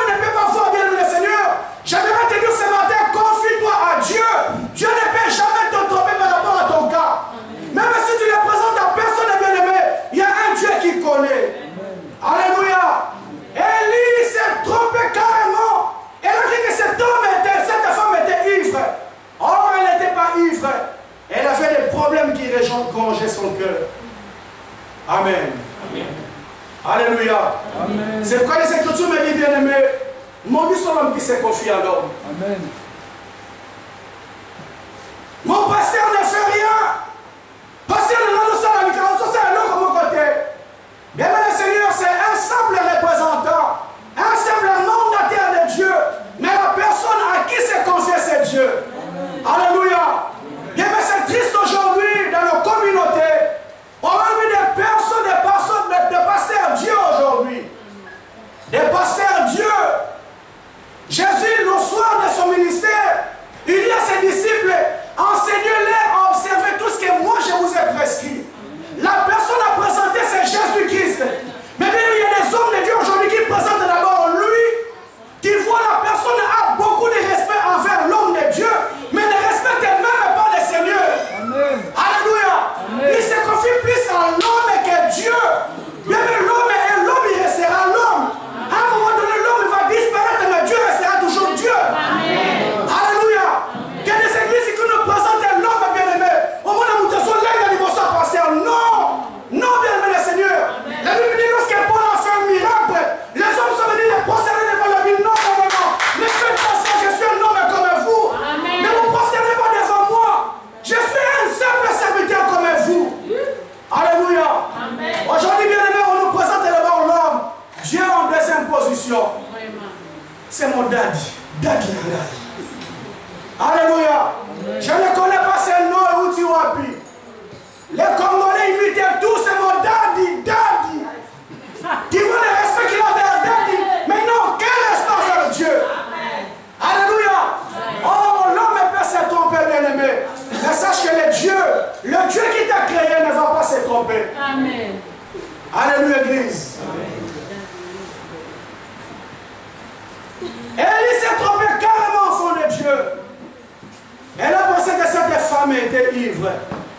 ne peut pas voir bien le Seigneur. J'aimerais te dire ce matin, confie-toi à Dieu. Dieu ne peut jamais te tromper par rapport à ton cas. Même si tu le présentes à personne de bien-aimé, il y a un Dieu qui connaît. Alléluia. Élie s'est trompé carrément. Elle a dit que cette femme était ivre. Or, elle n'était pas ivre. Elle avait des problèmes qui rongeaient son cœur. Amen. Amen. Alléluia. C'est pourquoi les Écritures me disent, bien-aimé, maudit soit l'homme qui s'est confié à l'homme. Amen. Mon pasteur ne fait rien. Pasteur ne nous ça la micro, ça c'est l'autre mon côté. Bien le Seigneur, c'est un simple représentant, un simple mandataire de Dieu. Mais la personne à qui s'est confié, c'est Dieu. Alléluia. Bien c'est triste aujourd'hui dans nos communautés. On a vu des personnes, des pasteurs Dieu aujourd'hui. Des pasteurs Dieu. Jésus, le soir de son ministère, il dit à ses disciples, enseignez-les à observer tout ce que moi je vous ai prescrit. La personne à présenter, c'est Jésus-Christ. Mais bien, il y a des hommes de Dieu aujourd'hui qui présentent d'abord lui, qui voient la personne a beaucoup de respect envers l'homme de Dieu, mais ne respecte même pas le Seigneur. Amen. Alléluia. Amen. Il se confie plus à l'homme que Dieu. Bien, l'homme est l'homme, il restera l'homme. À un moment donné, l'homme va disparaître, mais Dieu restera toujours Dieu. Amen. Alléluia. Il y a des églises qui nous présentent l'homme bien-aimé. Au moment où nous sommes là, il y a pasteur. Non. Non, bien-aimé le Seigneur. La Bible dit lorsque Paul a fait un miracle, les hommes sont venus les prosterner devant la Bible. Non, non, non, non. Ne faites pas ça, je suis un homme comme vous. Amen. Ne vous prosternez pas devant moi. Je suis un simple serviteur comme vous. Alléluia. Aujourd'hui, bien-aimé, on nous présente devant l'homme. Dieu en deuxième position. C'est mon daddy. Daddy. Alléluia. Je ne connais pas ce nom et où tu wapi. Les Congolais imitaient tous, c'est mon daddy, daddy. Tu vois le respect qu'il a vers daddy. Mais non, quel respect vers Dieu. Alléluia. Oh, l'homme peut se tromper, bien-aimé. Mais sache que le Dieu qui t'a créé ne va pas se tromper. Amen. Alléluia, Église. Élie s'est trompé carrément au fond de Dieu. Elle a pensé que cette femme était ivre.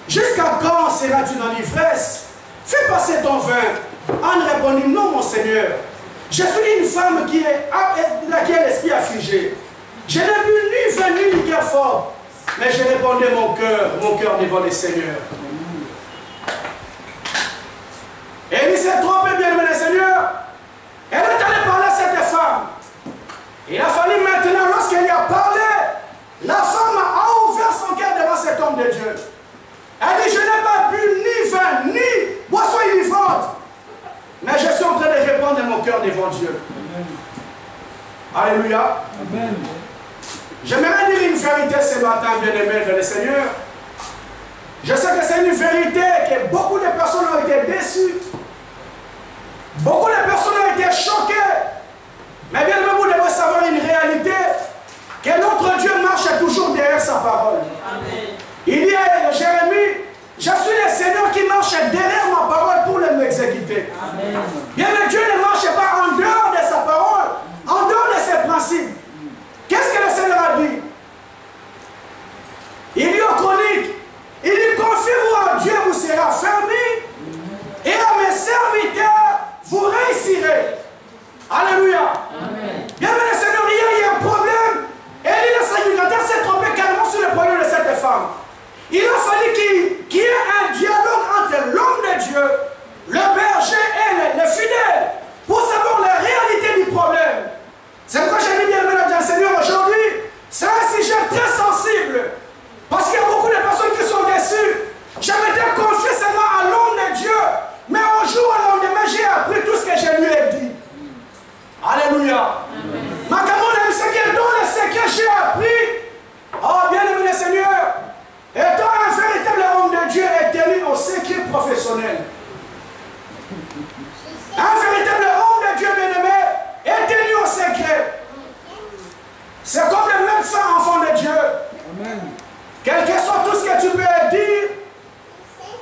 Jusqu'à quand seras-tu dans l'ivresse? Fais passer ton vin. Anne répondit, non mon Seigneur. Je suis une femme qui est l'esprit affligé. Je n'ai bu ni vin ni liqueur fort. Mais j'ai répondu mon cœur devant le Seigneur. Élie s'est trompé, bien aimé le Seigneur. Elle est allée parler à cette femme. Il a fallu maintenant, lorsqu'elle y a parlé, la femme a ouvert son cœur devant cet homme de Dieu. Elle dit, je n'ai pas bu ni vin, ni boisson enivrante. Mais je suis en train de répandre mon cœur devant Dieu. Amen. Alléluia. Amen. J'aimerais dire une vérité ce matin, bien-aimés de le Seigneur. Je sais que c'est une vérité que beaucoup de personnes ont été déçues. Beaucoup de personnes ont été choquées. Mais bien, vous devez savoir une réalité, que notre Dieu marche toujours derrière sa parole. Amen. Il dit à Jérémie, je suis le Seigneur qui marche derrière ma parole pour l'exécuter. Bien, le Dieu ne marche pas en dehors de sa parole, en dehors de ses principes. Qu'est-ce que le Seigneur a dit? Il dit aux chroniques, il dit, confiez-vous à Dieu, vous serez affermis, et à mes serviteurs, vous réussirez. Alléluia. Amen. Bien, le Seigneur, il y a un problème. Élie le sacrificateur s'est trompé carrément sur le problème de cette femme. Il a fallu qu'il y ait un dialogue entre l'homme de Dieu, le berger et les fidèles, pour savoir la réalité du problème. C'est pourquoi j'ai dit bien, le Seigneur, aujourd'hui, c'est un sujet très sensible. Parce qu'il y a beaucoup de personnes qui sont déçues. Je m'étais confié seulement à l'homme de Dieu, mais au jour au lendemain, j'ai appris tout ce que je lui ai dit. Alléluia. Ma camarade, ce qui est dans le secret, j'ai appris. Oh, bien-aimé le Seigneur, étant un véritable homme de Dieu est tenu au secret professionnel. Un véritable homme de Dieu, bien-aimé, est tenu au secret. C'est comme le médecin enfant de Dieu. Amen. Quel que soit tout ce que tu peux dire,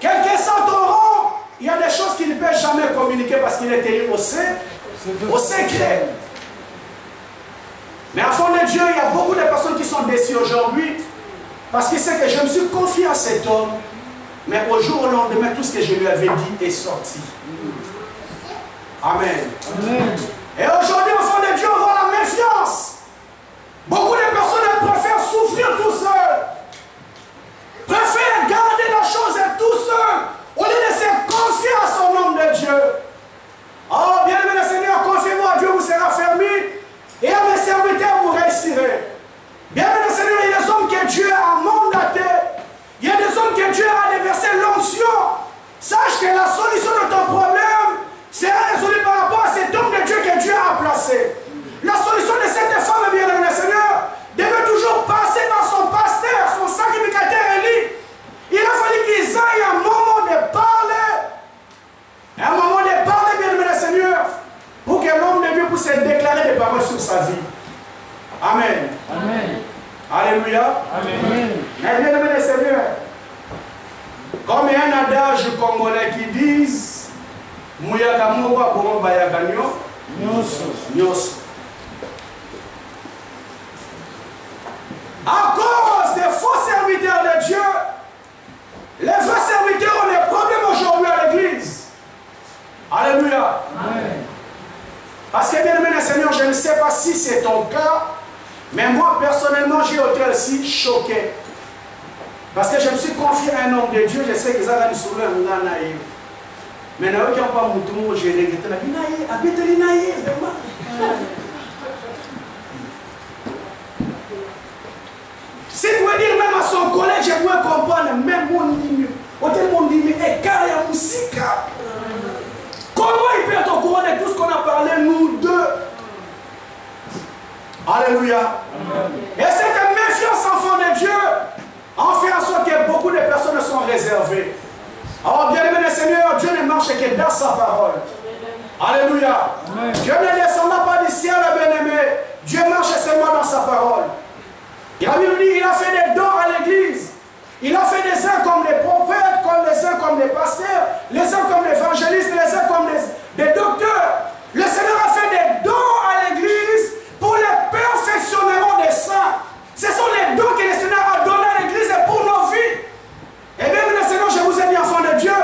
quel que soit ton rang, il y a des choses qu'il ne peut jamais communiquer parce qu'il est tenu au secret. Mais enfant de Dieu, il y a beaucoup de personnes qui sont déçues aujourd'hui parce qu'ils savent que je me suis confié à cet homme, mais au jour au lendemain, tout ce que je lui avais dit est sorti. Amen. Amen. Et aujourd'hui, enfant de Dieu, on voit la méfiance. Beaucoup de personnes préfèrent souffrir tout seul, préfèrent garder la chose tout seul, au lieu de se confier à son homme de Dieu. Oh, Alléluia. Amen. Mais bien aimé le Seigneur, comme il y a un adage congolais qui disent Mouyaka Mouba Bomo Bayaka Nyoso. À cause des faux serviteurs de Dieu, les vrais serviteurs ont des problèmes aujourd'hui à l'église. Alléluia. Amen. Parce que bien aimé le Seigneur, je ne sais pas si c'est ton cas, mais moi personnellement j'ai été aussi choqué. Parce que je me suis confié à un homme de Dieu, je sais que ça va nous sauver un gars naïf. Mais il n'y a aucun pas mouton, j'ai regretté la vie naïf, habite-les naïf, vraiment. Si tu veux dire même à son collègue, je peux comprendre, même mon numéro, mon numéro est carré à musique. Comment il peut être au courant de tout ce qu'on a parlé, nous deux? Alléluia. Amen. Et cette méfiance, enfant de Dieu, en fait en sorte que beaucoup de personnes sont réservées. Alors, bien aimé le Seigneur, Dieu ne marche que dans sa parole. Alléluia. Amen. Dieu ne descend pas du ciel, bien aimé. Dieu marche seulement dans sa parole. Et la Bible dit, il a fait des dons à l'église. Il a fait des uns comme des prophètes, les uns comme des pasteurs, les uns comme des évangélistes, les uns comme des docteurs. Le Seigneur a fait des dons à l'église pour le perfectionnement des saints. Ce sont les dons que le Seigneur a donnés à l'église pour nos vies. Et bien, le Seigneur, je vous ai dit, enfant de Dieu,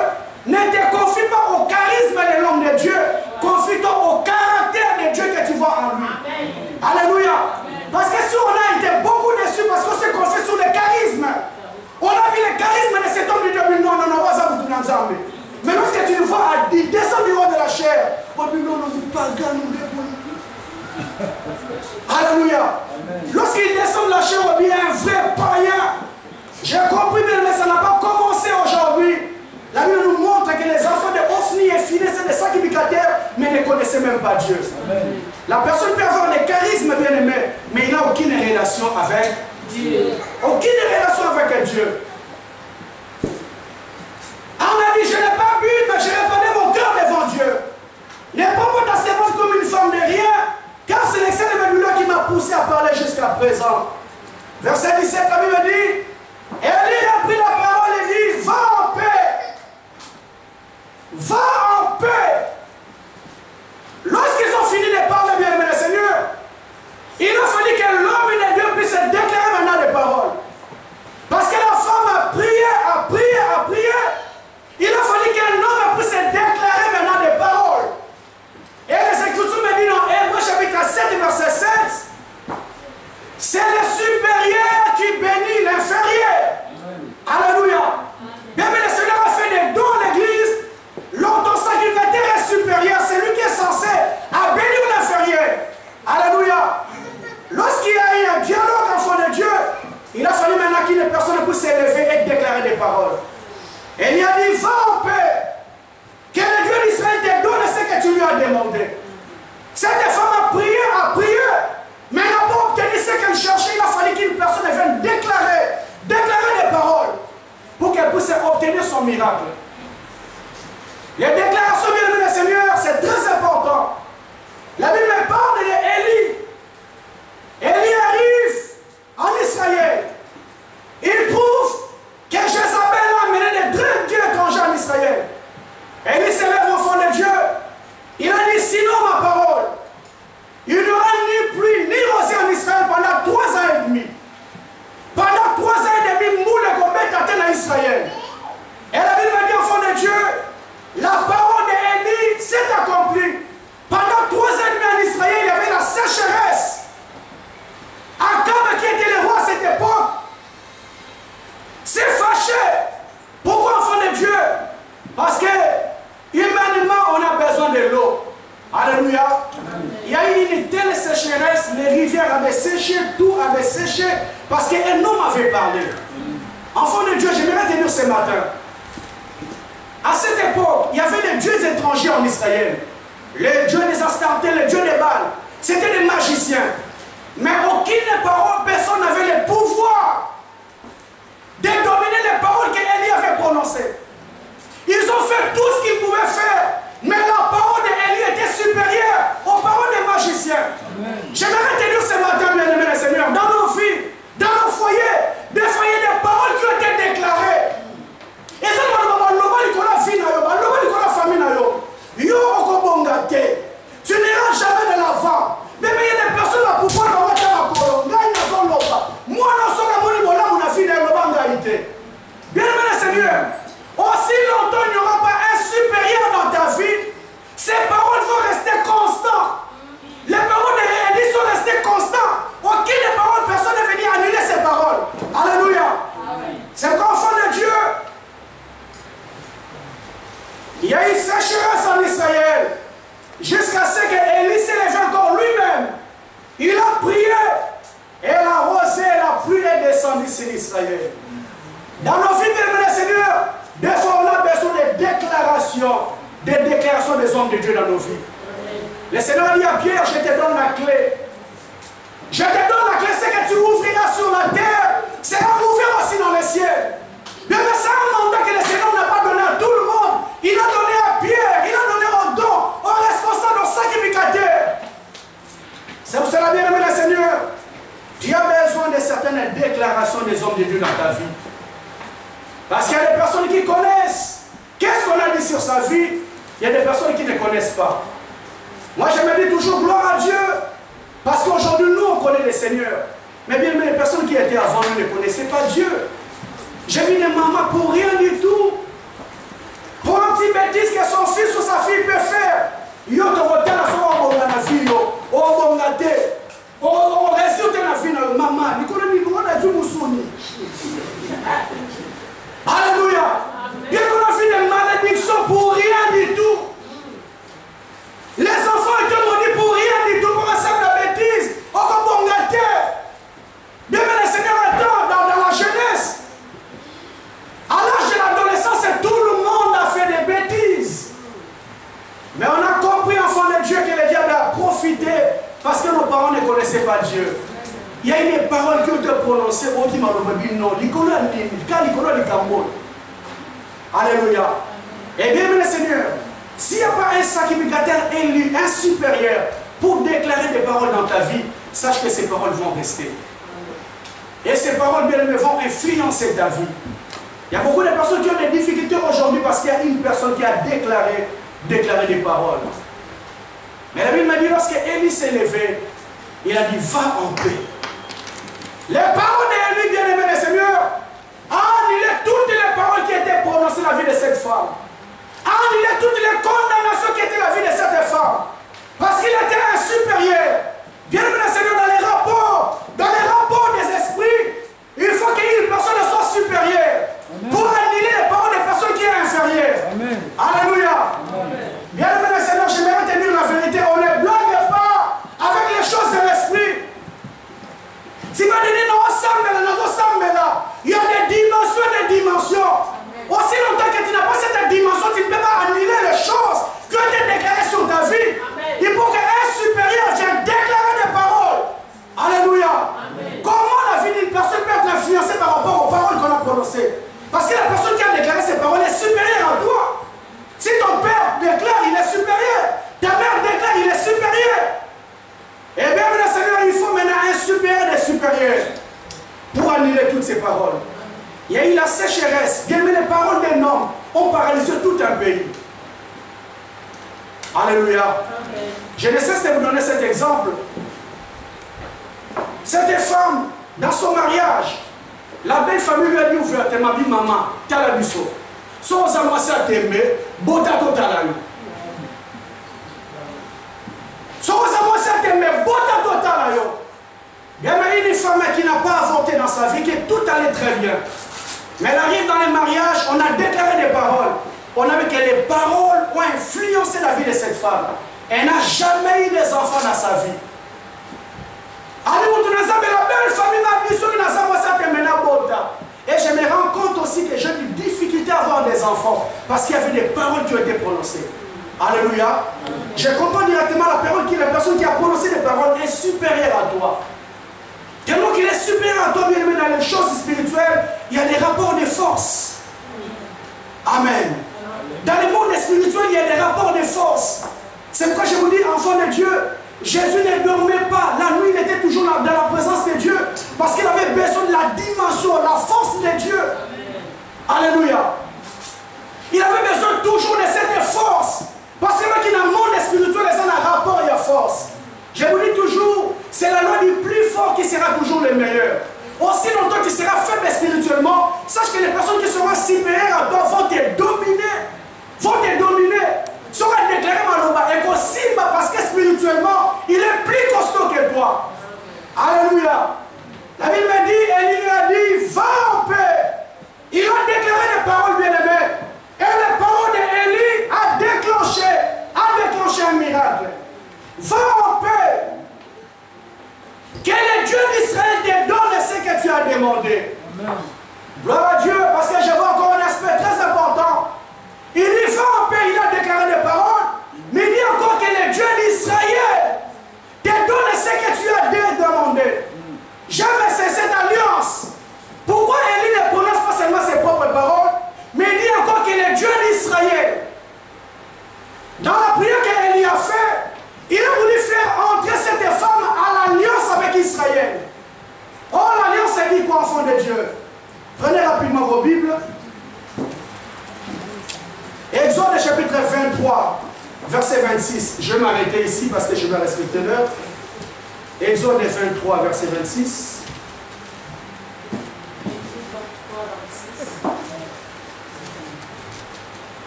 ne te confie pas au charisme de l'homme de Dieu, confie-toi au caractère de Dieu que tu vois en lui. Amen. Alléluia. Parce que si on a été beaucoup déçus parce qu'on s'est confié sur le charisme, on a vu le charisme de cet homme du début, non, mais lorsque tu le vois descendre du haut de la chair, on dit non, on dit pas gagner. Alléluia. Lorsqu'il descend de la chair, on dit un vrai païen. J'ai compris, mais ça n'a pas commencé aujourd'hui. La Bible nous montre que les enfants de Osni et Phinées, c'est des sacrificateurs, mais ne connaissaient même pas Dieu. Amen. La personne peut avoir des charismes bien aimés, mais il n'a aucune relation avec Dieu. Aucune relation avec Dieu. On a dit, je n'ai pas bu, mais je répandais mon cœur devant Dieu. N'aie pas pour ta servante comme une femme de rien, car c'est l'excès de Bébulon qui m'a poussé à parler jusqu'à présent. Verset 17, la Bible dit, Élie a pris la parole et dit, va en paix. Va en paix. Lorsqu'ils ont fini de parler, bien aimé le Seigneur, il a fallu que l'homme et les deux puissent déclarer maintenant des paroles. Parce que la femme a prié, a prié, a prié. Il a fallu qu'un homme puisse déclarer maintenant des paroles. Et les Écritures me disent dans Hébreux chapitre 7, verset 7, c'est le supérieur qui bénit l'inférieur. Alléluia. Bien, mais le Seigneur a fait des dons à l'église. Ton sacrificateur est supérieur, c'est lui qui est censé à bénir l'inférieur. Alléluia. Lorsqu'il y a eu un dialogue enfant de Dieu, il a fallu maintenant qu'une personne puisse s'élever et déclarer des paroles. Et il a dit, va en paix. Que le Dieu d'Israël te donne ce que tu lui as demandé. Cette femme a prié, mais n'a pas obtenu ce qu'elle cherchait. Il a fallu qu'une personne vienne déclarer des paroles pour qu'elle puisse obtenir son miracle. Les déclarations, bien aimé le Seigneur, c'est très important. La Bible parle d'Élie. Élie arrive en Israël. Il trouve que Jézabel a amené des dieux étrangers en Israël. Élie s'élève enfant de Dieu. Il a dit, sinon ma parole, il n'y aura ni pluie ni rosée en Israël pendant 3 ans et demi. Pendant 3 ans et demi, moule combat atteint en Israël. Et la Bible dit, enfant de Dieu, la parole d'Élie s'est accomplie. Pendant 3 ans et demi en Israël, il y avait la sécheresse. Akab, qui était le roi à cette époque, s'est fâché. Pourquoi, enfant de Dieu? Parce que, humainement, on a besoin de l'eau. Alléluia. Il y a eu une telle sécheresse, les rivières avaient séché, tout avait séché, parce qu'un homme avait parlé. Enfant de Dieu, j'aimerais te dire ce matin, à cette époque, il y avait des dieux étrangers en Israël. Les dieux des Astartés, les dieux des Baals. C'était des magiciens. Mais aucune parole, personne n'avait le pouvoir de dominer les paroles qu'Élie avait prononcées. Ils ont fait tout ce qu'ils pouvaient faire. Mais la parole d'Élie était supérieure aux paroles des magiciens. J'aimerais te dire ce matin, bien aimé le Seigneur, dans nos vies, dans nos foyers, sécheresse en Israël. Jusqu'à ce qu'Élie s'est levé encore lui-même. Il a prié. Et la rosée et la pluie est descendue sur Israël. Dans nos vies, bien Seigneur, des fois on a besoin de déclarations des hommes de Dieu dans nos vies. Le Seigneur dit à Pierre, je te donne la clé. Je te donne la clé, c'est que tu ouvriras sur la terre, sera ouvert aussi dans les ciels. Mais c'est un mandat que le Seigneur n'a pas donné à tout le monde. Il a donné à Pierre, il a donné aux dons, aux responsables, aux sacrificateurs. C'est pour cela, bien aimé le Seigneur, tu as besoin de certaines déclarations des hommes de Dieu dans ta vie. Parce qu'il y a des personnes qui connaissent. Qu'est-ce qu'on a dit sur sa vie? Il y a des personnes qui ne connaissent pas. Moi, je me dis toujours gloire à Dieu. Parce qu'aujourd'hui, nous, on connaît le Seigneur. Mais bien, les personnes qui étaient avant nous ne connaissaient pas Dieu. J'ai vu des mamans pour rien du tout. Pour un petit bêtise que son fils ou sa fille peut faire. Yo te voté la soirée au la vie, au bongate. On réussit la vie, maman. Nous connaissons. Alléluia. Bien qu'on a fait des malédictions pour rien du tout. Les enfants étaient maudits pour rien du tout, pour un simple bêtise. On va bongate. Bien que le Seigneur attend dans la jeunesse. À l'âge de l'adolescence, tout le monde a fait des bêtises. Mais on a compris, enfant de Dieu, que le diable a profité parce que nos parents ne connaissaient pas Dieu. Il y a une parole qui a été prononcée au qui m'a dit non. Alléluia. Et bien, le Seigneur, s'il n'y a pas un sacrificateur élu, un supérieur, pour déclarer des paroles dans ta vie, sache que ces paroles vont rester. Et ces paroles, bien aimées, vont influencer ta vie. Il y a beaucoup de personnes qui ont des difficultés aujourd'hui parce qu'il y a une personne qui a déclaré des paroles. Mais la Bible m'a dit, lorsque Élie s'est levé, il a dit, va en paix. Les paroles d'Élie, bien aimé le Seigneur, annulent toutes les paroles qui étaient prononcées dans la vie de cette femme. Annulent toutes les condamnations qui étaient dans la vie de cette femme. Parce qu'il était un supérieur. Bien aimé le Seigneur, dans les rapports des esprits, il faut qu'il y ait une personne qui soit supérieure. Amen. Pour annuler les paroles des personnes qui sont inférieures. Amen. Alléluia. Bien aimé le Seigneur, j'aimerais te dire la vérité. On ne blague pas avec les choses de l'esprit. Si vous dites non, il y a des dimensions. Aussi longtemps que tu n'as pas cette dimension, tu ne peux pas annuler les choses qui ont été déclarées sur ta vie. Amen. Il faut qu'un supérieur vienne déclarer des paroles. Alléluia. Amen. Comment la vie d'une personne peut être influencée par rapport aux paroles qu'on a prononcées? Parce que la personne qui a déclaré ces paroles est supérieure à toi. Si ton père déclare, il est supérieur. Ta mère déclare, il est supérieur. Et bien, le Seigneur, il faut maintenant un supérieur des supérieurs pour annuler toutes ces paroles. Il y a eu la sécheresse. Bien, mais les paroles d'un homme ont paralysé tout un pays. Alléluia. Amen. Je ne cesse de vous donner cet exemple. Cette femme, dans son mariage, la belle famille lui a dit ouvertement, dit maman, t'as la biseau. Sans amasser à t'aimer, botato t'as la eu. Sans amasser à t'aimer, botato t'as la eu. Bien, mais une femme qui n'a pas avorté dans sa vie, que tout allait très bien. Mais elle arrive dans les mariages, on a déclaré des paroles. On a vu que les paroles ont influencé la vie de cette femme. Elle n'a jamais eu des enfants dans sa vie. La belle famille m'a dit et je me rends compte aussi que j'ai une difficulté à avoir des enfants parce qu'il y avait des paroles qui ont été prononcées. Alléluia. Je comprends directement la personne qui a prononcé des paroles est supérieure à toi. Tellement qu'il est supérieur à toi, bien aimé, dans les choses spirituelles, il y a des rapports de force. Amen. Dans le monde spirituel, il y a des rapports de force. C'est pourquoi je vous dis, enfant de Dieu, Jésus ne dormait pas. La nuit, il était toujours dans la présence de Dieu. Parce qu'il avait besoin de la dimension, la force de Dieu. Amen. Alléluia. Il avait besoin toujours de cette force. Parce que quand dans le monde spirituel, il y a un rapport et une force. Je vous dis toujours, c'est la loi du plus fort qui sera toujours le meilleur. Aussi longtemps que tu seras faible spirituellement, sache que les personnes qui seront supérieures à toi vont te dominer. Sera déclaré Maloba et possible parce que spirituellement, il est plus costaud que toi. Alléluia. La Bible me dit, Élie lui a dit, va en paix. Il a déclaré des paroles bien-aimées. Et les paroles d'Élie a déclenché Va en paix. Que le Dieu d'Israël te donne ce que tu as demandé. Amen. Gloire à Dieu, parce que je vois encore un aspect très important. Il dit va en paix, il a déclaré des paroles, mais il dit encore que le Dieu d'Israël te donne ce que tu as demandé. Jamais c'est cette alliance. Pourquoi Élie ne prononce pas seulement ses propres paroles, mais il dit encore que le Dieu d'Israël, dans la prière qu'Élie a fait, il a voulu faire entrer cette femme à l'alliance avec Israël. Oh, l'alliance, c'est dit quoi, enfant de Dieu? Prenez rapidement vos Bibles. Exode chapitre 23, verset 26. Je vais m'arrêter ici parce que je vais respecter l'heure. Exode 23, verset 26.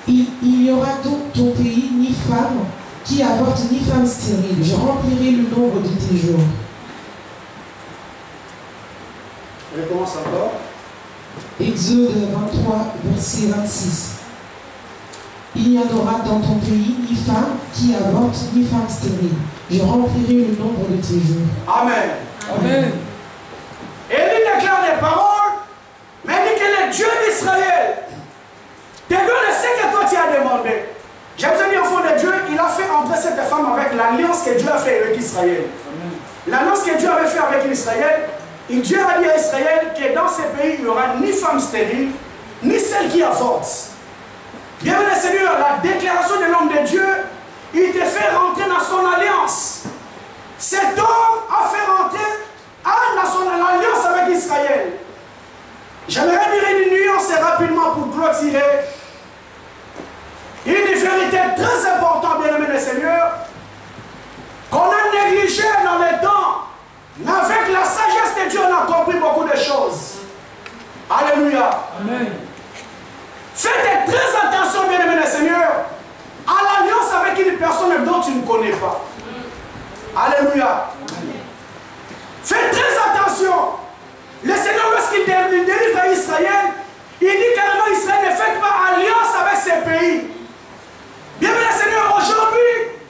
Il n'y aura donc ton pays ni femme qui avorte ni femme stérile. Je remplirai le nombre de tes jours. Je recommence encore. Exode 23, verset 26. Il n'y en aura dans ton pays ni femme qui avorte ni femme stérile. Je remplirai le nombre de tes jours. Amen. Amen. Élie déclare les paroles, mais il dit que le Dieu d'Israël te donne ce que toi tu as demandé. J'aime bien, enfant de Dieu, il a fait entrer cette femme avec l'alliance que Dieu a fait avec Israël. L'alliance que Dieu avait fait avec Israël, et Dieu a dit à Israël que dans ces pays, il n'y aura ni femme stérile, ni celle qui avorte. Bienvenue Seigneur, la déclaration de l'homme de Dieu, il te fait rentrer dans son alliance. Cet homme a fait rentrer dans son alliance avec Israël. J'aimerais dire une nuance rapidement pour clôturer. Une vérité très importante, bien-aimé le Seigneur, qu'on a négligé dans le temps. Mais avec la sagesse de Dieu, on a compris beaucoup de choses. Alléluia. Amen. Faites très attention, bien-aimé le Seigneur, à l'alliance avec une personne dont tu ne connais pas. Alléluia. Faites très attention. Le Seigneur, lorsqu'il délivre à Israël, il dit carrément Israël ne fait pas alliance avec ces pays. Bienvenue Seigneur, aujourd'hui,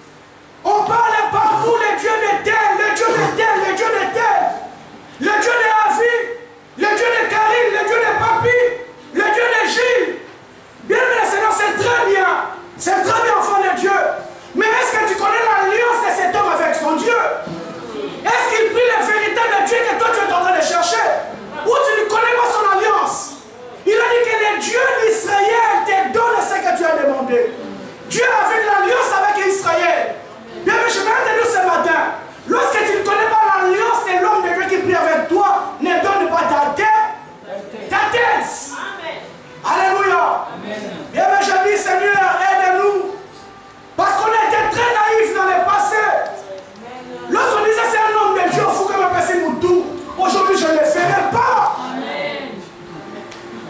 on parle partout le Dieu de tel, le Dieu de tel, le Dieu de tel, le Dieu de Avi, le Dieu de Karine, le Dieu de Papi, le Dieu de Gilles. Bienvenue Seigneur, c'est très bien enfant de Dieu. Mais est-ce que tu connais l'alliance de cet homme avec son Dieu? Est-ce qu'il prie le véritable Dieu que toi tu es en train de chercher? Ou tu ne connais pas son alliance? Il a dit que le Dieu d'Israël te donne ce que tu as demandé. Dieu a fait l'alliance avec Israël. Bien, je vais te dire ce matin, lorsque tu ne connais pas l'alliance de l'homme de Dieu qui prie avec toi, ne donne pas ta tête. Ta tête. Alléluia. Bien, je dis Seigneur, aide-nous. Parce qu'on était très naïfs dans le passé. Lorsqu'on disait c'est un homme de Dieu, il faut que me passe tout. Aujourd'hui, je ne le ferai pas.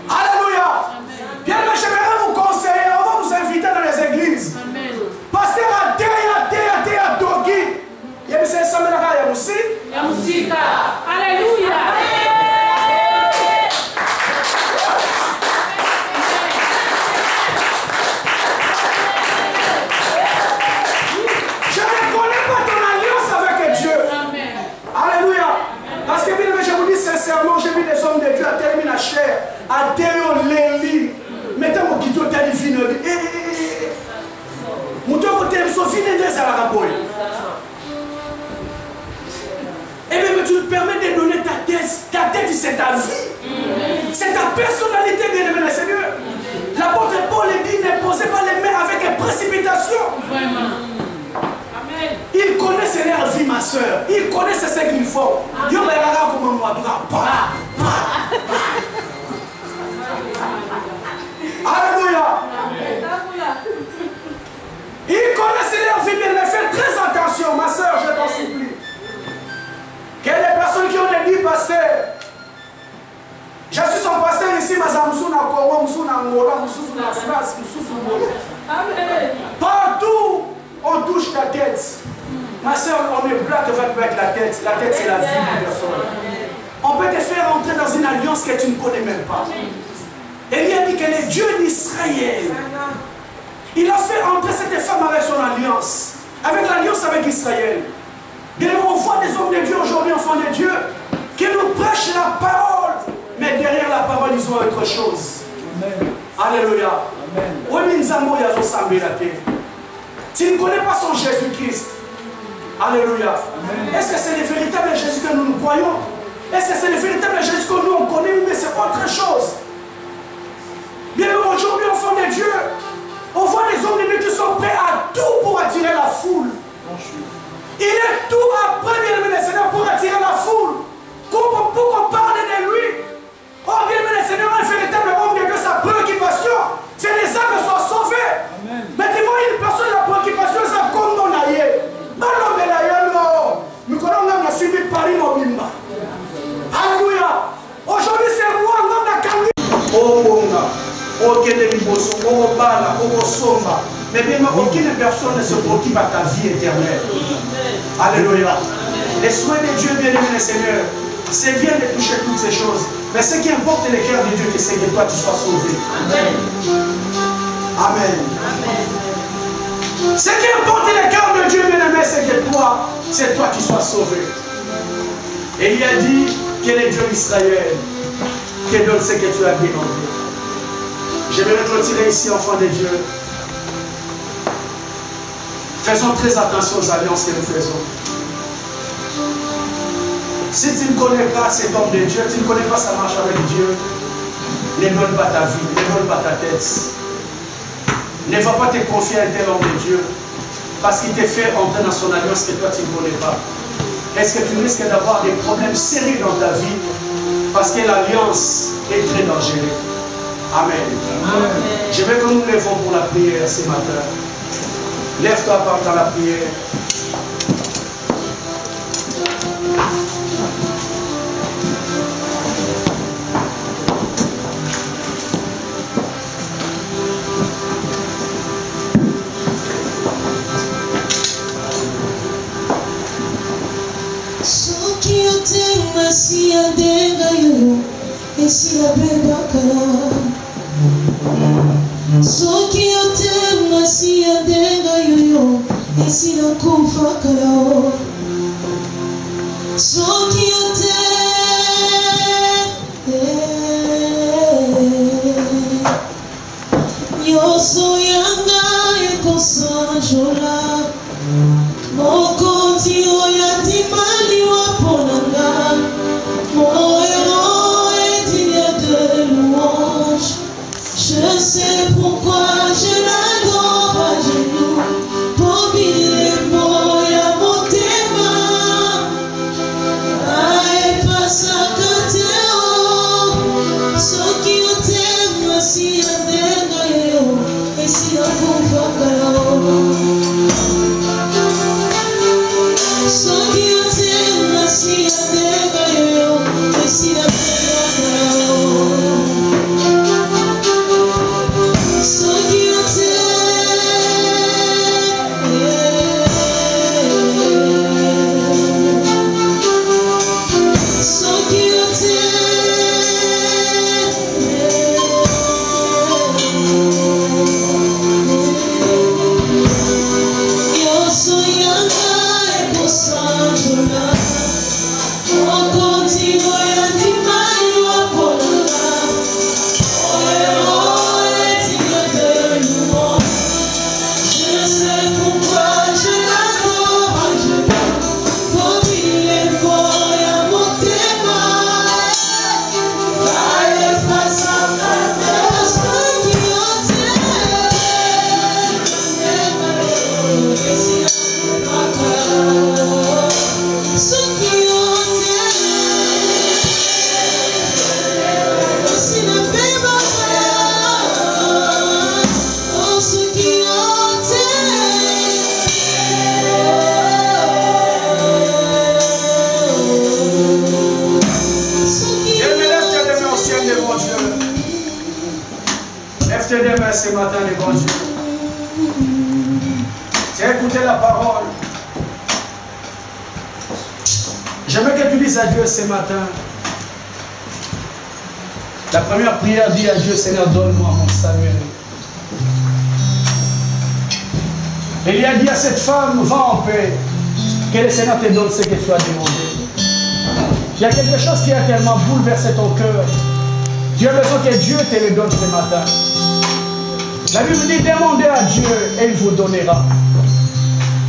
Alléluia. Bien, j'aimerais vous conseiller, on va vous inviter dans les églises. Pasteur à Dogi. Il y a des Saméra, il y a aussi. Alléluia. Je ne connais pas ton alliance avec Dieu. Alléluia. Parce que je vous dis sincèrement, j'ai vu des hommes de Dieu à terminer la chair, à Théo Léli. Mettez mon kito Talifine. Et bien tu te permets de donner ta tête. Ta tête, c'est ta vie. C'est ta personnalité, bien-aimé le Seigneur. L'apôtre Paul dit, ne posez pas les mains avec précipitation. Vraiment. Il connaît leur vie, ma soeur. Il connaît ce qu'il faut. Alléluia. Il connaît leur vie, mais faites très attention, ma soeur, je t'en supplie. Que les personnes qui ont dit, pasteur, je suis son pasteur ici, mais partout, on touche ta tête. Ma soeur, on est blague avec la tête. La tête, c'est la vie de personne. On peut te faire entrer dans une alliance que tu ne connais même pas. Et il a dit que le Dieu d'Israël, il a fait entrer cette femme avec son alliance. Avec l'alliance avec d'Israël. Bien, on voit des hommes de Dieu aujourd'hui, enfants de Dieu, qui nous prêchent la parole, mais derrière la parole, ils ont autre chose. Amen. Alléluia. Amen. Tu ne connais pas son Jésus-Christ. Alléluia. Est-ce que c'est le véritable Jésus que nous nous croyons? Est-ce que c'est le véritable Jésus que nous on connaît, mais c'est autre chose? Bien, aujourd'hui, enfants de Dieu, on voit des hommes de Dieu qui sont prêts à tout pour attirer la foule. Il est tout après, bien aimé le Seigneur, pour attirer la foule. Pour qu'on parle de lui. Oh, bien aimé le Seigneur, un véritable homme de Dieu, sa préoccupation, c'est les âmes soient sauvées. Amen. Mais dis-moi, une personne, la préoccupation, c'est comme on a eu. Alléluia. Aujourd'hui, c'est moi, non, Nakami. Oh, Bonga. Oh, Kenemiboso. Oh, Bala. Oh, Somba. Mais bien, aucune personne ne se préoccupe à ta vie éternelle. Alléluia. Les soins de Dieu, bien-aimé le Seigneur, c'est bien de toucher toutes ces choses. Mais ce qui importe le cœur de Dieu, c'est que toi, tu sois sauvé. Amen. Amen. Amen. Ce qui importe le cœur de Dieu, bien-aimé, c'est que toi, qui sois sauvé. Et il a dit que le Dieu d'Israël te donne ce que tu as demandé. Je vais me retirer ici, enfant de Dieu. Faisons très attention aux alliances que nous faisons. Si tu ne connais pas cet homme de Dieu, tu ne connais pas sa marche avec Dieu, ne donne pas ta vie, ne donne pas ta tête. Ne va pas te confier à un tel homme de Dieu, parce qu'il te fait entrer dans son alliance que toi tu ne connais pas. Est-ce que tu risques d'avoir des problèmes sérieux dans ta vie, parce que l'alliance est très dangereuse. Amen. Amen. Je veux que nous nous levons pour la prière ce matin. Lève-toi pendant la prière. Soki otenga si adenga yo esila bebaka. Soki otenga si adenga yo esila kufa kala. Soki Yoso yanga ekosanjola. Mokonzi oyati mali waponanga. Mon héros est digne de louange. Je sais pourquoi je l'adore à genoux. Mobile moya motema. Ae pasakateo. Soki otema si adenga yo. Esi akufa kalao. Soki otema si adenga yo. Esi akufa kalao. Soki ce matin devant Dieu. Tu as écouté la parole. J'aimerais que tu dises à Dieu ce matin. La première prière dit à Dieu, Seigneur, donne-moi mon Samuel. Il a dit à cette femme, va en paix. Que le Seigneur te donne ce que tu as demandé. Il y a quelque chose qui a tellement bouleversé ton cœur. Tu as besoin que Dieu te le donne ce matin. La Bible dit, demandez à Dieu et il vous donnera.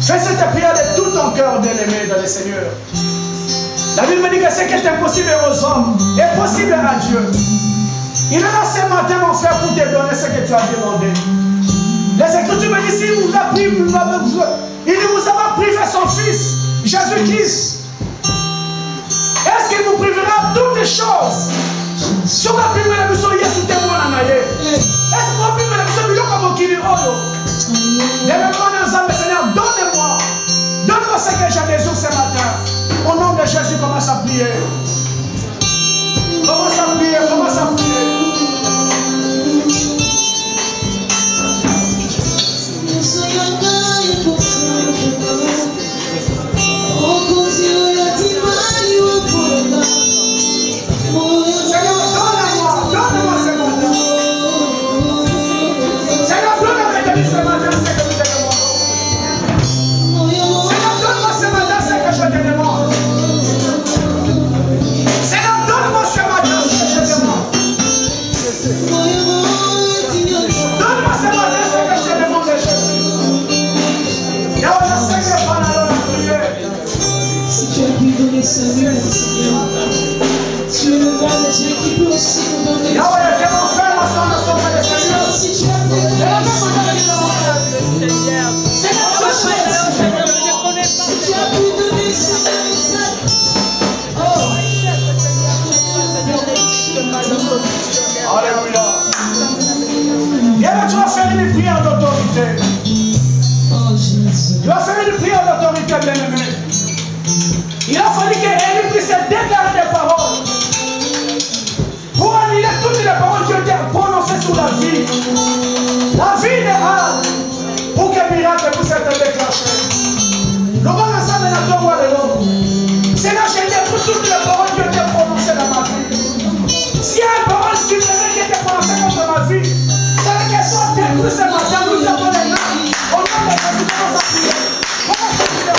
Fais cette prière de tout ton cœur, bien-aimé dans le Seigneur. La Bible me dit que ce qui est impossible aux hommes est possible à Dieu. Il est là ce matin, mon frère, pour te donner ce que tu as demandé. Les Écritures me disent, il vous a privé son Fils, Jésus-Christ. Est-ce qu'il vous privera toutes les choses? Si vous avez privé la mission, il y a tout le monde. Est-ce que vous avez privé la mission, il y a comme qui dit, Seigneur, donne-moi. Donne-moi ce que j'ai besoin ce matin. Au nom de Jésus, commence à prier. Commence à prier, commence à prier. Seigneur, tu es le roi de Dieu qui peut aussi nous donner. Si tu as pu donner, Alléluia. Et là, tu vas faire une prière d'autorité. Tu vas faire une prière d'autorité, bien-aimé. Il a fallu qu'Élie puisse déclarer des paroles pour annuler toutes les paroles qui ont été prononcées sur la vie. La vie de Anne, pour que le miracle puisse être déclenché. Nous allons ensemble dans ton roi de l'homme. Seigneur, j'ai détruit toutes les paroles qui ont été prononcées dans ma vie. S'il y a une parole supérieure qui a été prononcée contre ma vie, c'est la question détruite ce matin. Nous avons les mains. Au nom de Jésus, commence à prier. Commence à prier.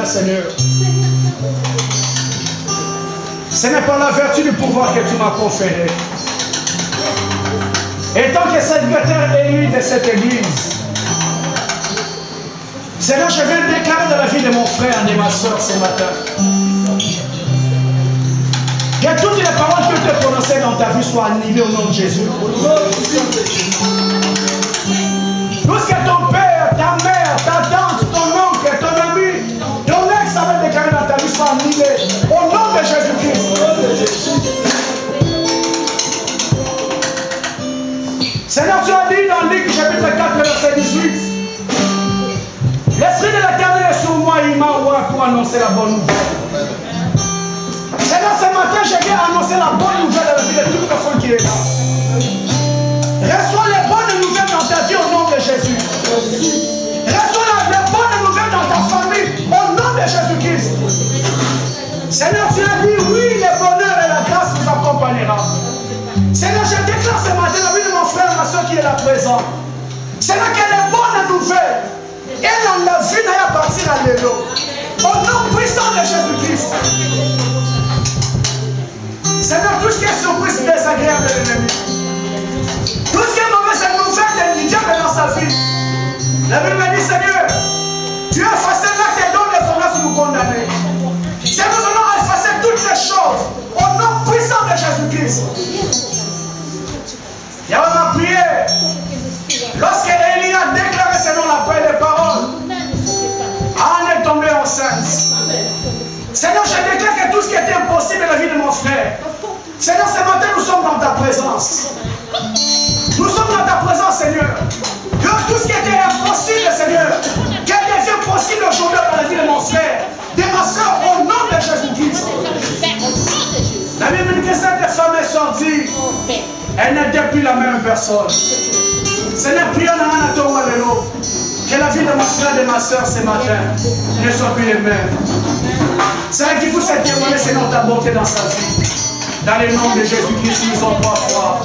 Seigneur. Ce n'est pas la vertu du pouvoir que tu m'as conféré. Et tant que serviteur élu de cette église, Seigneur, je viens déclarer dans la vie de mon frère et de ma soeur ce matin que toutes les paroles qui ont été prononcées dans ta vie soient annulées au nom de Jésus. Tout ce que ton père, ta mère, ta tante, ton oncle, ton ami, ton ex avait annoncer la bonne nouvelle. Seigneur, ce matin, je viens annoncer la bonne nouvelle à la vie de toute personne qui est là. Reçois les bonnes nouvelles dans ta vie au nom de Jésus. Reçois les bonnes nouvelles dans ta famille au nom de Jésus-Christ. Seigneur, tu as dit oui, le bonheur et la grâce vous accompagnera. Seigneur, je déclare ce matin la vie de mon frère et ma soeur qui est là présent. Seigneur, que les bonnes nouvelles et la vie n'aille partir à l'élo. Au nom puissant de Jésus-Christ. Seigneur, tout ce qui est surprise désagréable de l'ennemi, tout ce qui est mauvaise nouvelle du diable dans sa vie, la Bible me dit, Seigneur, tu as effacé l'acte et donne les honneurs nous condamner. Seigneur, nous allons effacer toutes ces choses au nom puissant de Jésus-Christ. Yahweh m'a prié. Lorsque Élie a déclaré selon la paix des paroles, Anne est tombée enceinte. Seigneur, je déclare que tout ce qui était impossible dans la vie de mon frère, Seigneur, ce matin, nous sommes dans ta présence. Nous sommes dans ta présence, Seigneur. Que tout ce qui était impossible, Seigneur, qu'elle devienne possible aujourd'hui dans la vie de mon frère, de ma soeur, au nom de Jésus-Christ. La Bible dit que cette femme est sortie. Elle n'était plus la même personne. Seigneur, prions dans la que la vie de mon frère et de ma soeur ce matin ne soit plus les mêmes. Seigneur, qui vous s'est témoigné, Seigneur, ta bonté dans sa vie. Dans le nom de Jésus-Christ, nous sommes trois fois.